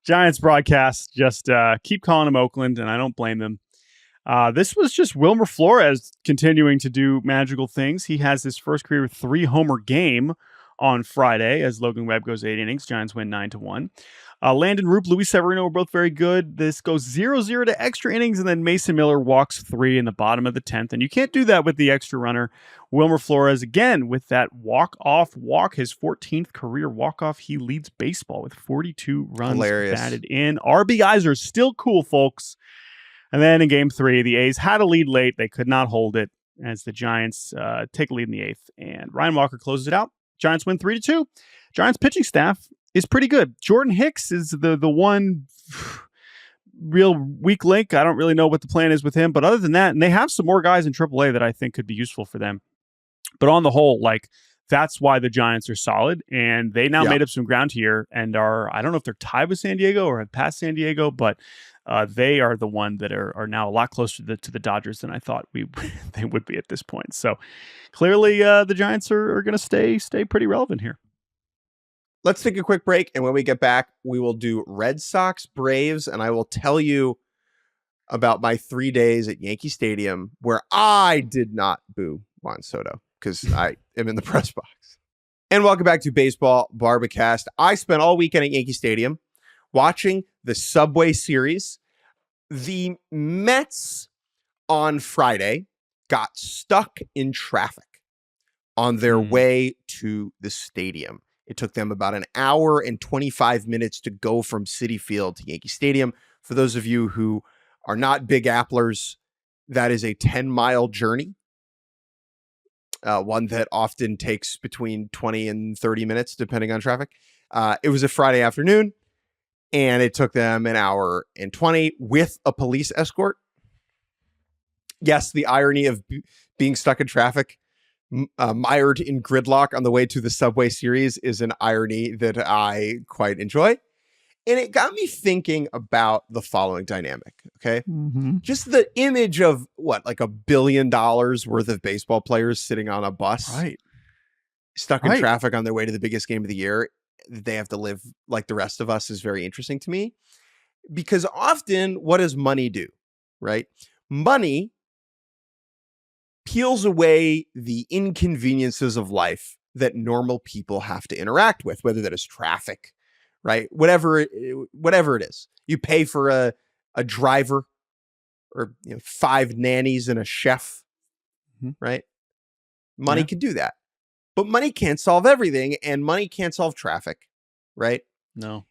Giants broadcast just keep calling him Oakland, and I don't blame them. This was just Wilmer Flores continuing to do magical things. He has his first career 3-homer game on Friday as Logan Webb goes 8 innings. Giants win 9-1. Landon Roop, Luis Severino were both very good. This goes 0-0 to extra innings, and then Mason Miller walks 3 in the bottom of the 10th. And you can't do that with the extra runner. Wilmer Flores, again, with that walk-off walk, his 14th career walk-off. He leads baseball with 42 runs batted in. RBIs are still cool, folks. And then in Game 3, the A's had a lead late. They could not hold it as the Giants take a lead in the 8th. And Ryan Walker closes it out. Giants win 3-2. Giants pitching staff is pretty good. Jordan Hicks is the one real weak link. I don't really know what the plan is with him, but other than that, and they have some more guys in AAA that I think could be useful for them. But on the whole, like that's why the Giants are solid, and they now made up some ground here and are, I don't know if they're tied with San Diego or have passed San Diego, but they are the one that are now a lot closer to the Dodgers than I thought they would be at this point. So clearly the Giants are going to stay pretty relevant here. Let's take a quick break, and when we get back, we will do Red Sox, Braves, and I will tell you about my 3 days at Yankee Stadium where I did not boo Juan Soto because I am in the press box. And welcome back to Baseball Barbacast. I spent all weekend at Yankee Stadium watching the Subway Series. The Mets on Friday got stuck in traffic on their way to the stadium. It took them about an hour and 25 minutes to go from Citi Field to Yankee Stadium. For those of you who are not big Applers, that is a 10-mile journey. One that often takes between 20 and 30 minutes, depending on traffic. It was a Friday afternoon, and it took them an hour and 20 with a police escort. Yes, the irony of being stuck in traffic, mired in gridlock on the way to the Subway Series is an irony that I quite enjoy. And it got me thinking about the following dynamic, okay? Just the image of, like $1 billion worth of baseball players sitting on a bus, stuck in traffic on their way to the biggest game of the year. They have to live like the rest of us is very interesting to me. Because often, what does money do, right? Money peels away the inconveniences of life that normal people have to interact with, whether that is traffic, right? Whatever it is. You pay for a driver or 5 nannies and a chef, right? Money can do that. But money can't solve everything, and money can't solve traffic, right? No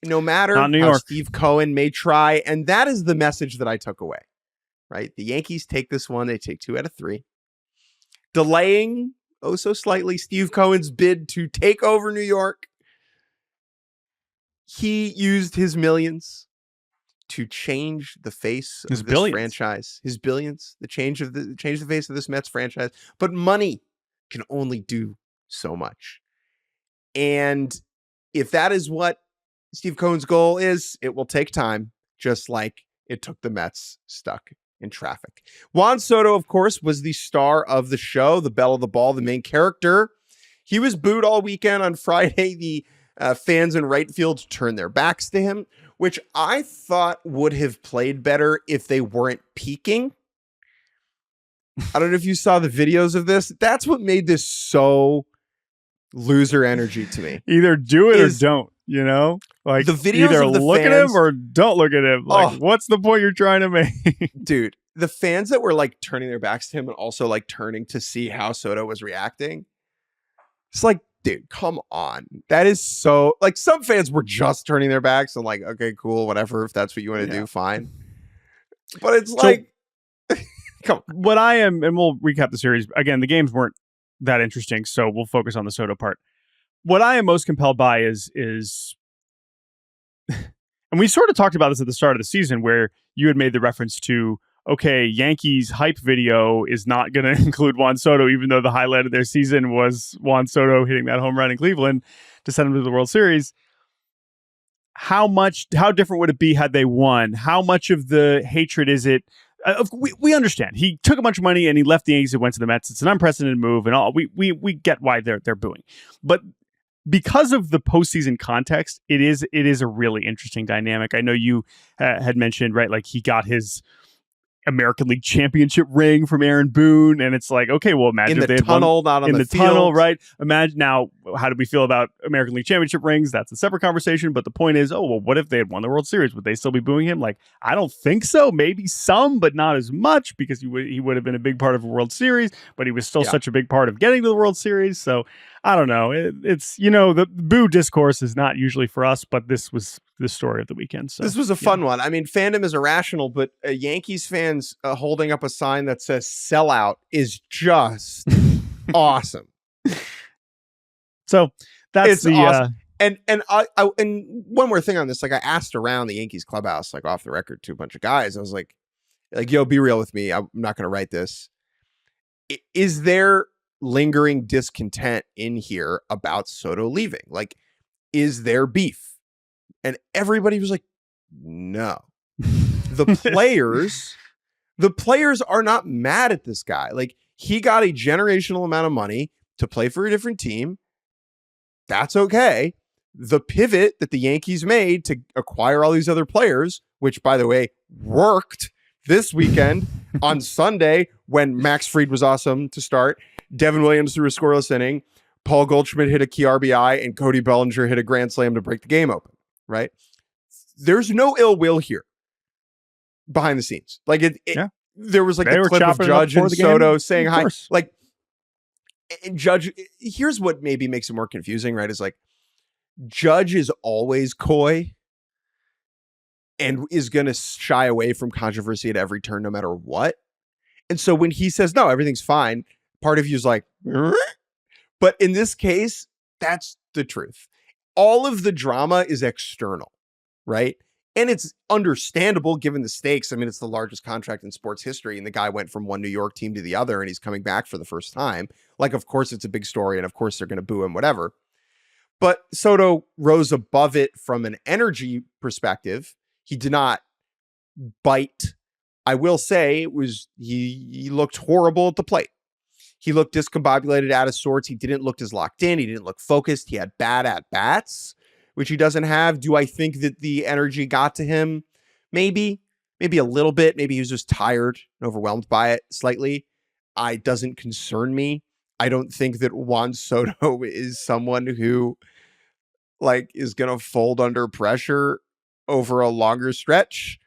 matter how Steve Cohen may try. And that is the message that I took away. Right? The Yankees take this one. They take 2 out of 3. Delaying, so slightly, Steve Cohen's bid to take over New York. He used his millions to change the face of this franchise. His billions, change the face of this Mets franchise. But money can only do so much. And if that is what Steve Cohen's goal is, it will take time, just like it took the Mets stuck in traffic. Juan Soto, of course, was the star of the show, the belle of the ball, the main character. He was booed all weekend on Friday. The fans in right field turned their backs to him. which I thought would have played better if they weren't peaking. I don't know if you saw the videos of this. That's what made this so loser energy to me. Either do it or don't, you know? Like the videos either of the look fans, at him or don't look at him. Like, what's the point you're trying to make? Dude, the fans that were like turning their backs to him and also like turning to see how Soto was reacting. It's like, dude, come on. That is so like some fans were just turning their backs and like, okay, cool, whatever. If that's what you want to do, fine. But it's like, come on. What I am, and we'll recap the series. Again, the games weren't that interesting, so we'll focus on the Soto part. What I am most compelled by is and we sort of talked about this at the start of the season where you had made the reference to, okay, Yankees hype video is not going to include Juan Soto, even though the highlight of their season was Juan Soto hitting that home run in Cleveland to send them to the World Series. How different would it be had they won? How much of the hatred is it? We understand. He took a bunch of money and he left the Yankees and went to the Mets. It's an unprecedented move and all. We get why they're booing. But because of the postseason context, it is a really interesting dynamic. I know you had mentioned, right, like he got his American League Championship ring from Aaron Boone, and it's like, okay, well, imagine in if they the tunnel, not on in the the tunnel, field. right? Imagine now, how do we feel about American League Championship rings? That's a separate conversation. But the point is, oh well, what if they had won the World Series? Would they still be booing him? Like, I don't think so. Maybe some, but not as much because he would have been a big part of a World Series, but he was still such a big part of getting to the World Series. So I don't know. It's the boo discourse is not usually for us, but this was the story of the weekend. So this was a fun one. I mean, fandom is irrational, but Yankees fans holding up a sign that says "sellout" is just awesome. So that's awesome. And one more thing on this, like I asked around the Yankees clubhouse, like off the record, to a bunch of guys. I was like, yo, be real with me. I'm not going to write this. Is there lingering discontent in here about Soto leaving? Like, is there beef? And everybody was like, no. The players are not mad at this guy. Like, he got a generational amount of money to play for a different team. That's okay. The pivot that the Yankees made to acquire all these other players, which, by the way, worked this weekend on Sunday when Max Fried was awesome to start. Devin Williams threw a scoreless inning. Paul Goldschmidt hit a key RBI, and Cody Bellinger hit a grand slam to break the game open. Right? There's no ill will here behind the scenes. Like there was like a clip of Judge and Soto saying hi. Like, and Judge, here's what maybe makes it more confusing, right? Is like Judge is always coy and is going to shy away from controversy at every turn, no matter what. And so when he says, no, everything's fine, part of you is like, but in this case, that's the truth. All of the drama is external, right? And it's understandable given the stakes. I mean, it's the largest contract in sports history, and the guy went from one New York team to the other, and he's coming back for the first time. Like, of course, it's a big story, and of course, they're going to boo him, whatever. But Soto rose above it from an energy perspective. He did not bite. I will say it was he looked horrible at the plate. He looked discombobulated, out of sorts. He didn't look as locked in. He didn't look focused. He had bad at-bats, which he doesn't have. Do I think that the energy got to him? Maybe a little bit. Maybe he was just tired and overwhelmed by it slightly. It doesn't concern me. I don't think that Juan Soto is someone who is going to fold under pressure over a longer stretch.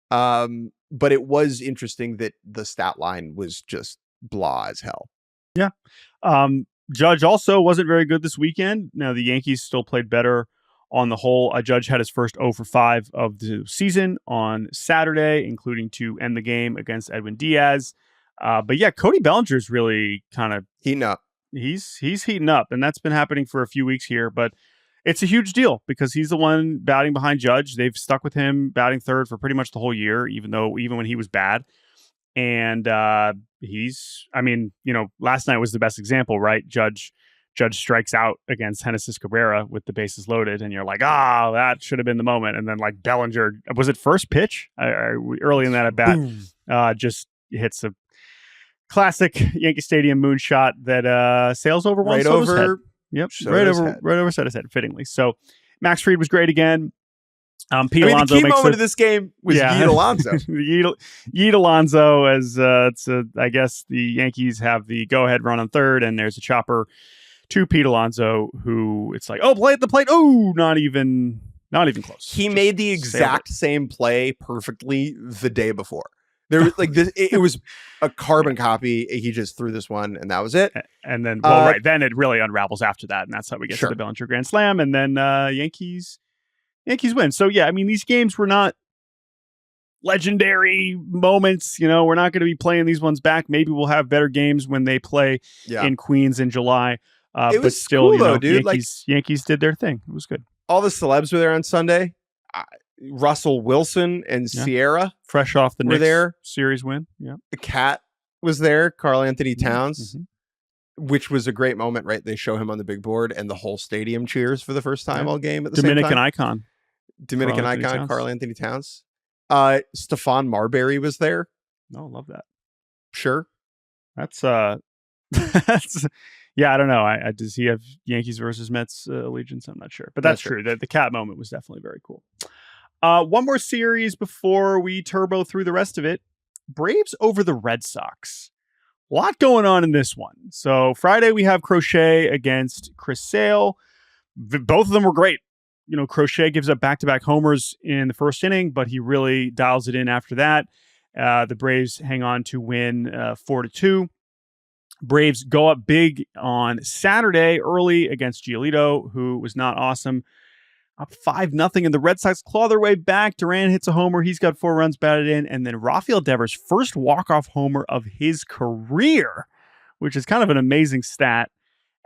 But it was interesting that the stat line was just blah as hell. Yeah. Judge also wasn't very good this weekend. Now, the Yankees still played better on the whole. Judge had his first 0 for 5 of the season on Saturday, including to end the game against Edwin Diaz. But yeah, Cody Bellinger's really kind of heating up. He's heating up, and that's been happening for a few weeks here. But it's a huge deal because he's the one batting behind Judge. They've stuck with him batting third for pretty much the whole year, even when he was bad. And last night was the best example, right? Judge strikes out against Genesis Cabrera with the bases loaded, and you're like, that should have been the moment. And then Bellinger, was it first pitch early in that at bat, just hits a classic Yankee Stadium moonshot that sails over Juan Soto's head. Yep, right over Soto's head, fittingly. So Max Fried was great again. Pete Alonso the key moment of this game was Yeet Alonso. Yeet Alonso, as I guess the Yankees have the go-ahead run on third, and there's a chopper to Pete Alonso, who it's like, oh, play at the plate. Oh, not even close. He made the exact same play perfectly the day before. There was like this. It was a carbon copy. He just threw this one, and that was it. And then, then it really unravels after that, and that's how we get to the Bellinger Grand Slam, and then Yankees win. So yeah, I mean, these games were not legendary moments. You know, we're not going to be playing these ones back. Maybe we'll have better games when they play in Queens in July. It was still, cool, though, dude. Yankees did their thing. It was good. All the celebs were there on Sunday. Russell Wilson and Sierra, fresh off the Knicks there. Series win. Yeah, the cat was there. Karl Anthony Towns, which was a great moment. Right, they show him on the big board, and the whole stadium cheers for the first time all game at the Dominican same time. icon. Dominican icon, Karl Anthony Towns. Stephon Marbury was there. Oh, love that. Sure, that's yeah. I don't know. Does he have Yankees versus Mets allegiance? I'm not sure, but that's true. The cat moment was definitely very cool. One more series before we turbo through the rest of it. Braves over the Red Sox. A lot going on in this one. So Friday we have Crochet against Chris Sale. Both of them were great. You know, Crochet gives up back-to-back homers in the first inning, but he really dials it in after that. The Braves hang on to win 4-2. Braves go up big on Saturday early against Giolito, who was not awesome. Up 5-0, and the Red Sox claw their way back. Duran hits a homer. He's got 4 runs batted in. And then Rafael Devers' first walk-off homer of his career, which is kind of an amazing stat.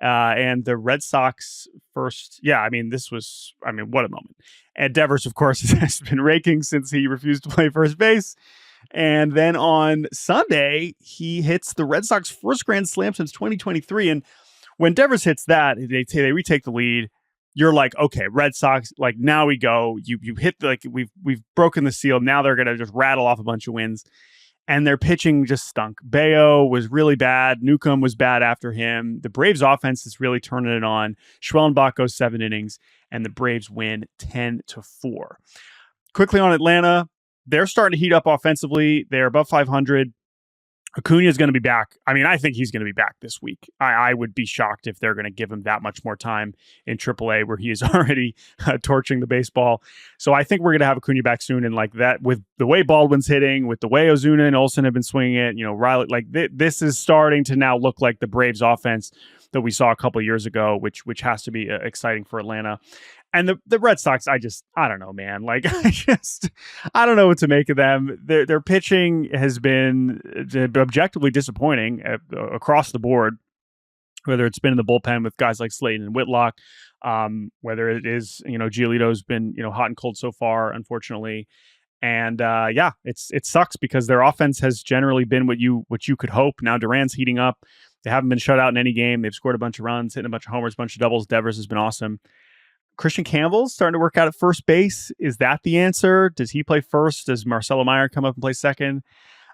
And the Red Sox first, what a moment. And Devers, of course, has been raking since he refused to play first base. And then on Sunday, he hits the Red Sox first grand slam since 2023. And when Devers hits that, they retake the lead. You're like, okay, Red Sox, like now we go. You hit we've broken the seal. Now they're gonna just rattle off a bunch of wins. And their pitching just stunk. Bayo was really bad. Newcomb was bad after him. The Braves offense is really turning it on. Schwellenbach goes 7 innings, and the Braves win 10-4. Quickly on Atlanta, they're starting to heat up offensively. They're above 500. Acuna is going to be back. I mean, I think he's going to be back this week. I would be shocked if they're going to give him that much more time in AAA, where he is already torching the baseball. So I think we're going to have Acuna back soon. And like that, with the way Baldwin's hitting, with the way Ozuna and Olsen have been swinging it, you know, Riley, like this is starting to now look like the Braves offense that we saw a couple of years ago, which has to be exciting for Atlanta. And the Red Sox, I don't know, man. Like, I don't know what to make of them. Their pitching has been objectively disappointing across the board, whether it's been in the bullpen with guys like Slayton and Whitlock, whether it is, Giolito's been, hot and cold so far, unfortunately. And it sucks because their offense has generally been what you could hope. Now Duran's heating up. They haven't been shut out in any game. They've scored a bunch of runs, hitting a bunch of homers, a bunch of doubles. Devers has been awesome. Christian Campbell's starting to work out at first base. Is that the answer? Does he play first? Does Marcelo Meyer come up and play second?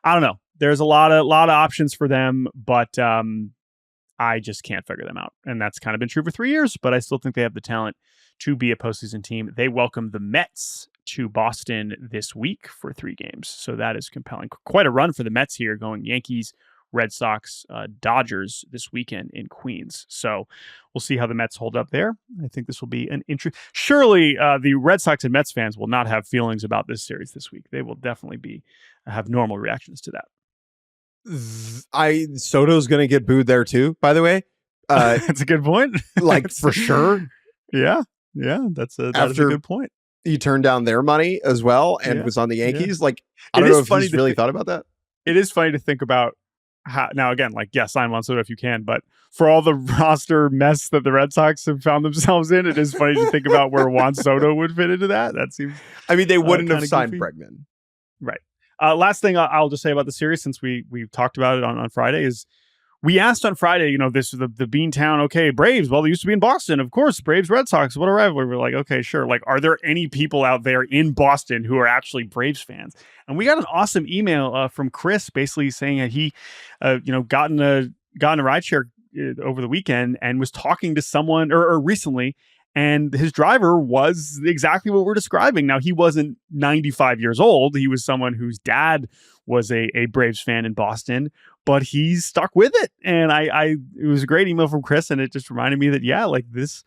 I don't know. There's a lot of options for them, but I just can't figure them out. And that's kind of been true for 3 years, but I still think they have the talent to be a postseason team. They welcome the Mets to Boston this week for 3 games. So that is compelling. Quite a run for the Mets here, going Yankees, Red Sox, Dodgers this weekend in Queens. So we'll see how the Mets hold up there. I think this will be an interesting. Surely the Red Sox and Mets fans will not have feelings about this series this week. They will definitely have normal reactions to that. Soto's going to get booed there too, by the way. That's a good point. Like for sure. Yeah. That's a good point. He turned down their money as well and was on the Yankees. Like, I don't know if he's really thought about that. It is funny to think about. Now, again, sign Juan Soto if you can, but for all the roster mess that the Red Sox have found themselves in, it is funny to think about where Juan Soto would fit into that. That seems. I mean, they wouldn't have signed Bregman. Right. Last thing I'll just say about the series, since we talked about it on Friday, is we asked on Friday, this is the Beantown, okay, Braves. Well, they used to be in Boston. Of course, Braves, Red Sox, what a rivalry. We're like, okay, sure. Like, are there any people out there in Boston who are actually Braves fans? And we got an awesome email from Chris basically saying that he, gotten a rideshare over the weekend and was talking to someone or recently And his driver was exactly what we're describing. Now, he wasn't 95 years old. He was someone whose dad was a Braves fan in Boston, but he's stuck with it. And it was a great email from Chris, and it just reminded me that, yeah, like this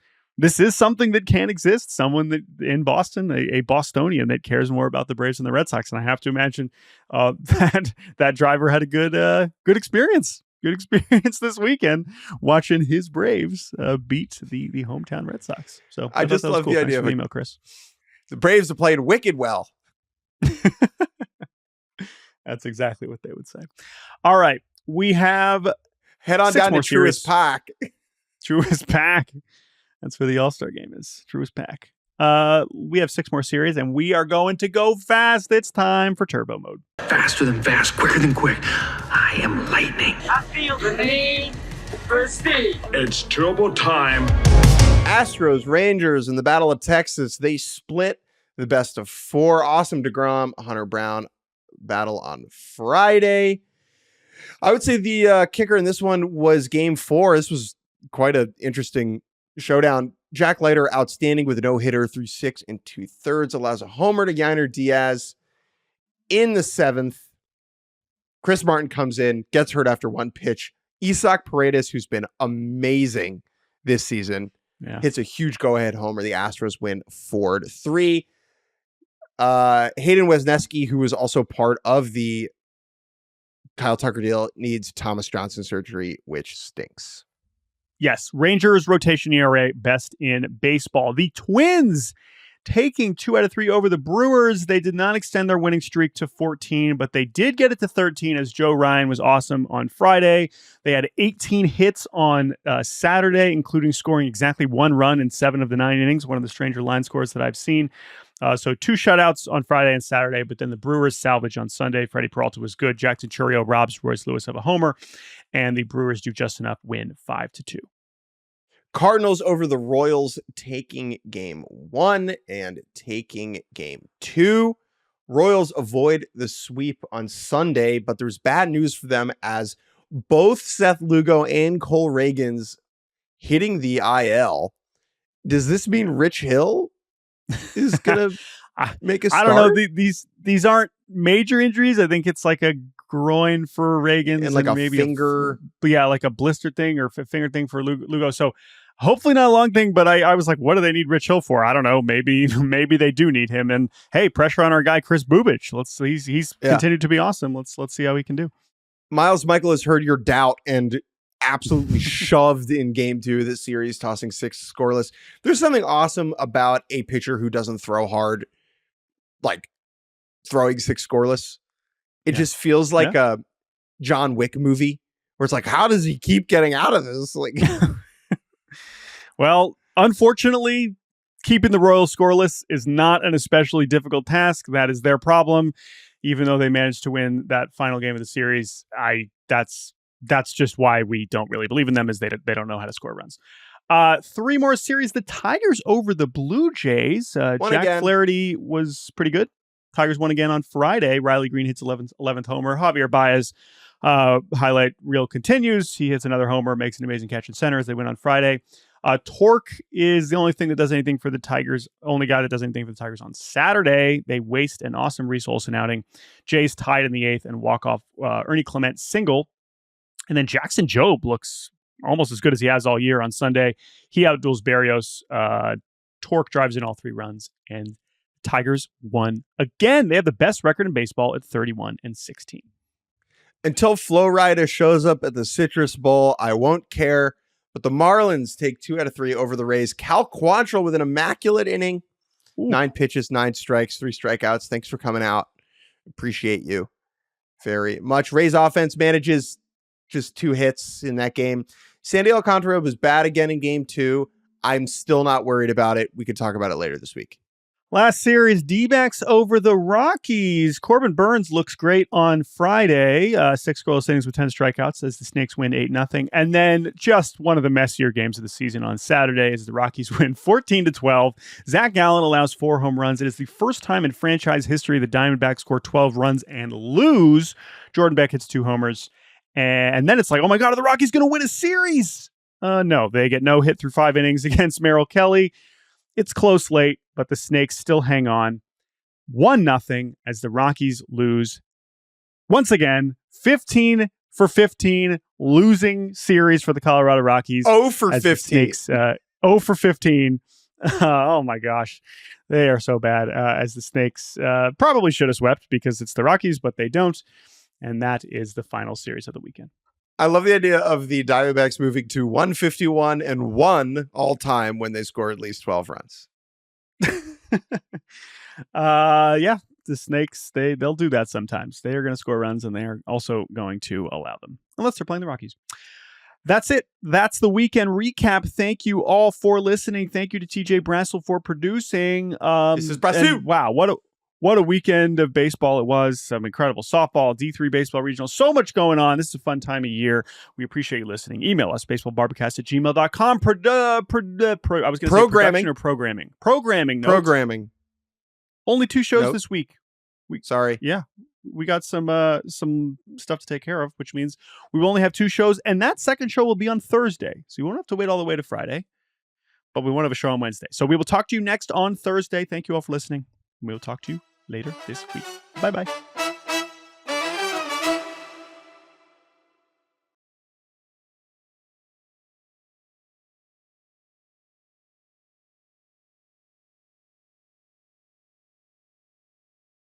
is something that can exist. Someone that in Boston, a Bostonian that cares more about the Braves than the Red Sox. And I have to imagine that driver had a good experience. Good experience this weekend watching his Braves beat the hometown Red Sox. So I just love cool. the Thanks idea for of the email, Chris. The Braves have played wicked well. That's exactly what they would say. All right, we have head on down to Truist Park. Truist Park. That's where the All-Star game is. Truist Park. We have 6 more series, and we are going to go fast. It's time for Turbo Mode. Faster than fast, quicker than quick. I am lightning. I feel the need for speed. It's turbo time. Astros, Rangers in the Battle of Texas. They split the best of 4. Awesome DeGrom, Hunter Brown battle on Friday. I would say the kicker in this one was game 4. This was quite an interesting showdown. Jack Leiter outstanding with a no-hitter through 6 2/3, allows a homer to Yainer Diaz in the 7th. Chris Martin comes in, gets hurt after 1 pitch. Isaac Paredes, who's been amazing this season, hits a huge go-ahead homer. The Astros win 4-3. Hayden Wesneski, who was also part of the Kyle Tucker deal, needs Thomas Johnson surgery, which stinks. Yes, Rangers rotation ERA best in baseball. The Twins taking 2 out of 3 over the Brewers. They did not extend their winning streak to 14, but they did get it to 13 as Joe Ryan was awesome on Friday. They had 18 hits on Saturday, including scoring exactly 1 run in 7 of the 9 innings, one of the stranger line scores that I've seen. So 2 shutouts on Friday and Saturday, but then the Brewers salvage on Sunday. Freddie Peralta was good. Jackson Churio robs Royce Lewis of a homer, and the Brewers do just enough, win 5-2. Cardinals over the Royals, taking game 1 and taking game 2. Royals avoid the sweep on Sunday, but there's bad news for them as both Seth Lugo and Cole Reagans hitting the IL. Does this mean Rich Hill is gonna make a start? I don't know. These aren't major injuries. I think it's like a groin for Reagans and like a maybe finger, like a blister thing or finger thing for Lugo. So hopefully not a long thing. But I was like, what do they need Rich Hill for? I don't know. Maybe they do need him. And hey, pressure on our guy Chris Bubich. He's continued to be awesome. Let's see how he can do. Miles Michael has heard your doubt and absolutely shoved in game 2 of this series, tossing 6 scoreless. There's something awesome about a pitcher who doesn't throw hard, like throwing 6 scoreless. It just feels like a John Wick movie where it's like, how does he keep getting out of this? Like, well, unfortunately, keeping the Royals scoreless is not an especially difficult task. That is their problem. Even though they managed to win that final game of the series, that's just why we don't really believe in them, is they don't know how to score runs. 3 more series. The Tigers over the Blue Jays. Jack Flaherty was pretty good. Tigers won again on Friday. Riley Green hits 11th homer. Javier Baez highlight reel continues. He hits another homer, makes an amazing catch in center as they win on Friday. Torque is the only thing that does anything for the Tigers. Only guy that does anything for the Tigers on Saturday. They waste an awesome Reese Olson outing. Jays tied in the 8th and walk off Ernie Clement single. And then Jackson Jobe looks almost as good as he has all year on Sunday. He outduels Berrios. Torque drives in all 3 runs, and Tigers won again. They have the best record in baseball at 31-16. Until Flo Rida shows up at the Citrus Bowl, I won't care. But the Marlins take 2 out of 3 over the Rays. Cal Quantrill with an immaculate inning. Ooh. 9 pitches, 9 strikes, 3 strikeouts. Thanks for coming out. Appreciate you very much. Rays offense manages just 2 hits in that game. Sandy Alcantara was bad again in game 2. I'm still not worried about it. We could talk about it later this week. Last series, D-backs over the Rockies. Corbin Burns looks great on Friday. 6 scoreless innings with 10 strikeouts as the Snakes win 8-0. And then just one of the messier games of the season on Saturday as the Rockies win 14-12. Zach Gallen allows 4 home runs. It is the first time in franchise history the Diamondbacks score 12 runs and lose. Jordan Beck hits 2 homers. And then it's like, oh my God, are the Rockies going to win a series? No, they get no hit through 5 innings against Merrill Kelly. It's close late, but the Snakes still hang on. 1-0 as the Rockies lose. Once again, 15-for-15 losing series for the Colorado Rockies. 0-for-15. Snakes, 0-for-15. Oh my gosh. They are so bad as the Snakes probably should have swept because it's the Rockies, but they don't. And that is the final series of the weekend. I love the idea of the Diamondbacks moving to 151-1 all time when they score at least 12 runs. Yeah, the Snakes, they'll do that sometimes. They are going to score runs, and they are also going to allow them, unless they're playing the Rockies. That's it. That's the weekend recap. Thank you all for listening. Thank you to TJ Brassel for producing. This is Brassel. Wow, what a weekend of baseball it was. Some incredible softball, D3 baseball regional. So much going on. This is a fun time of year. We appreciate you listening. Email us, baseballbarbacast@gmail.com. I was going to say production or programming. Programming. Only 2 shows this week. Sorry. Yeah. We got some stuff to take care of, which means we will only have 2 shows, and that second show will be on Thursday. So you won't have to wait all the way to Friday, but we won't have a show on Wednesday. So we will talk to you next on Thursday. Thank you all for listening. We will talk to you later this week. Bye-bye.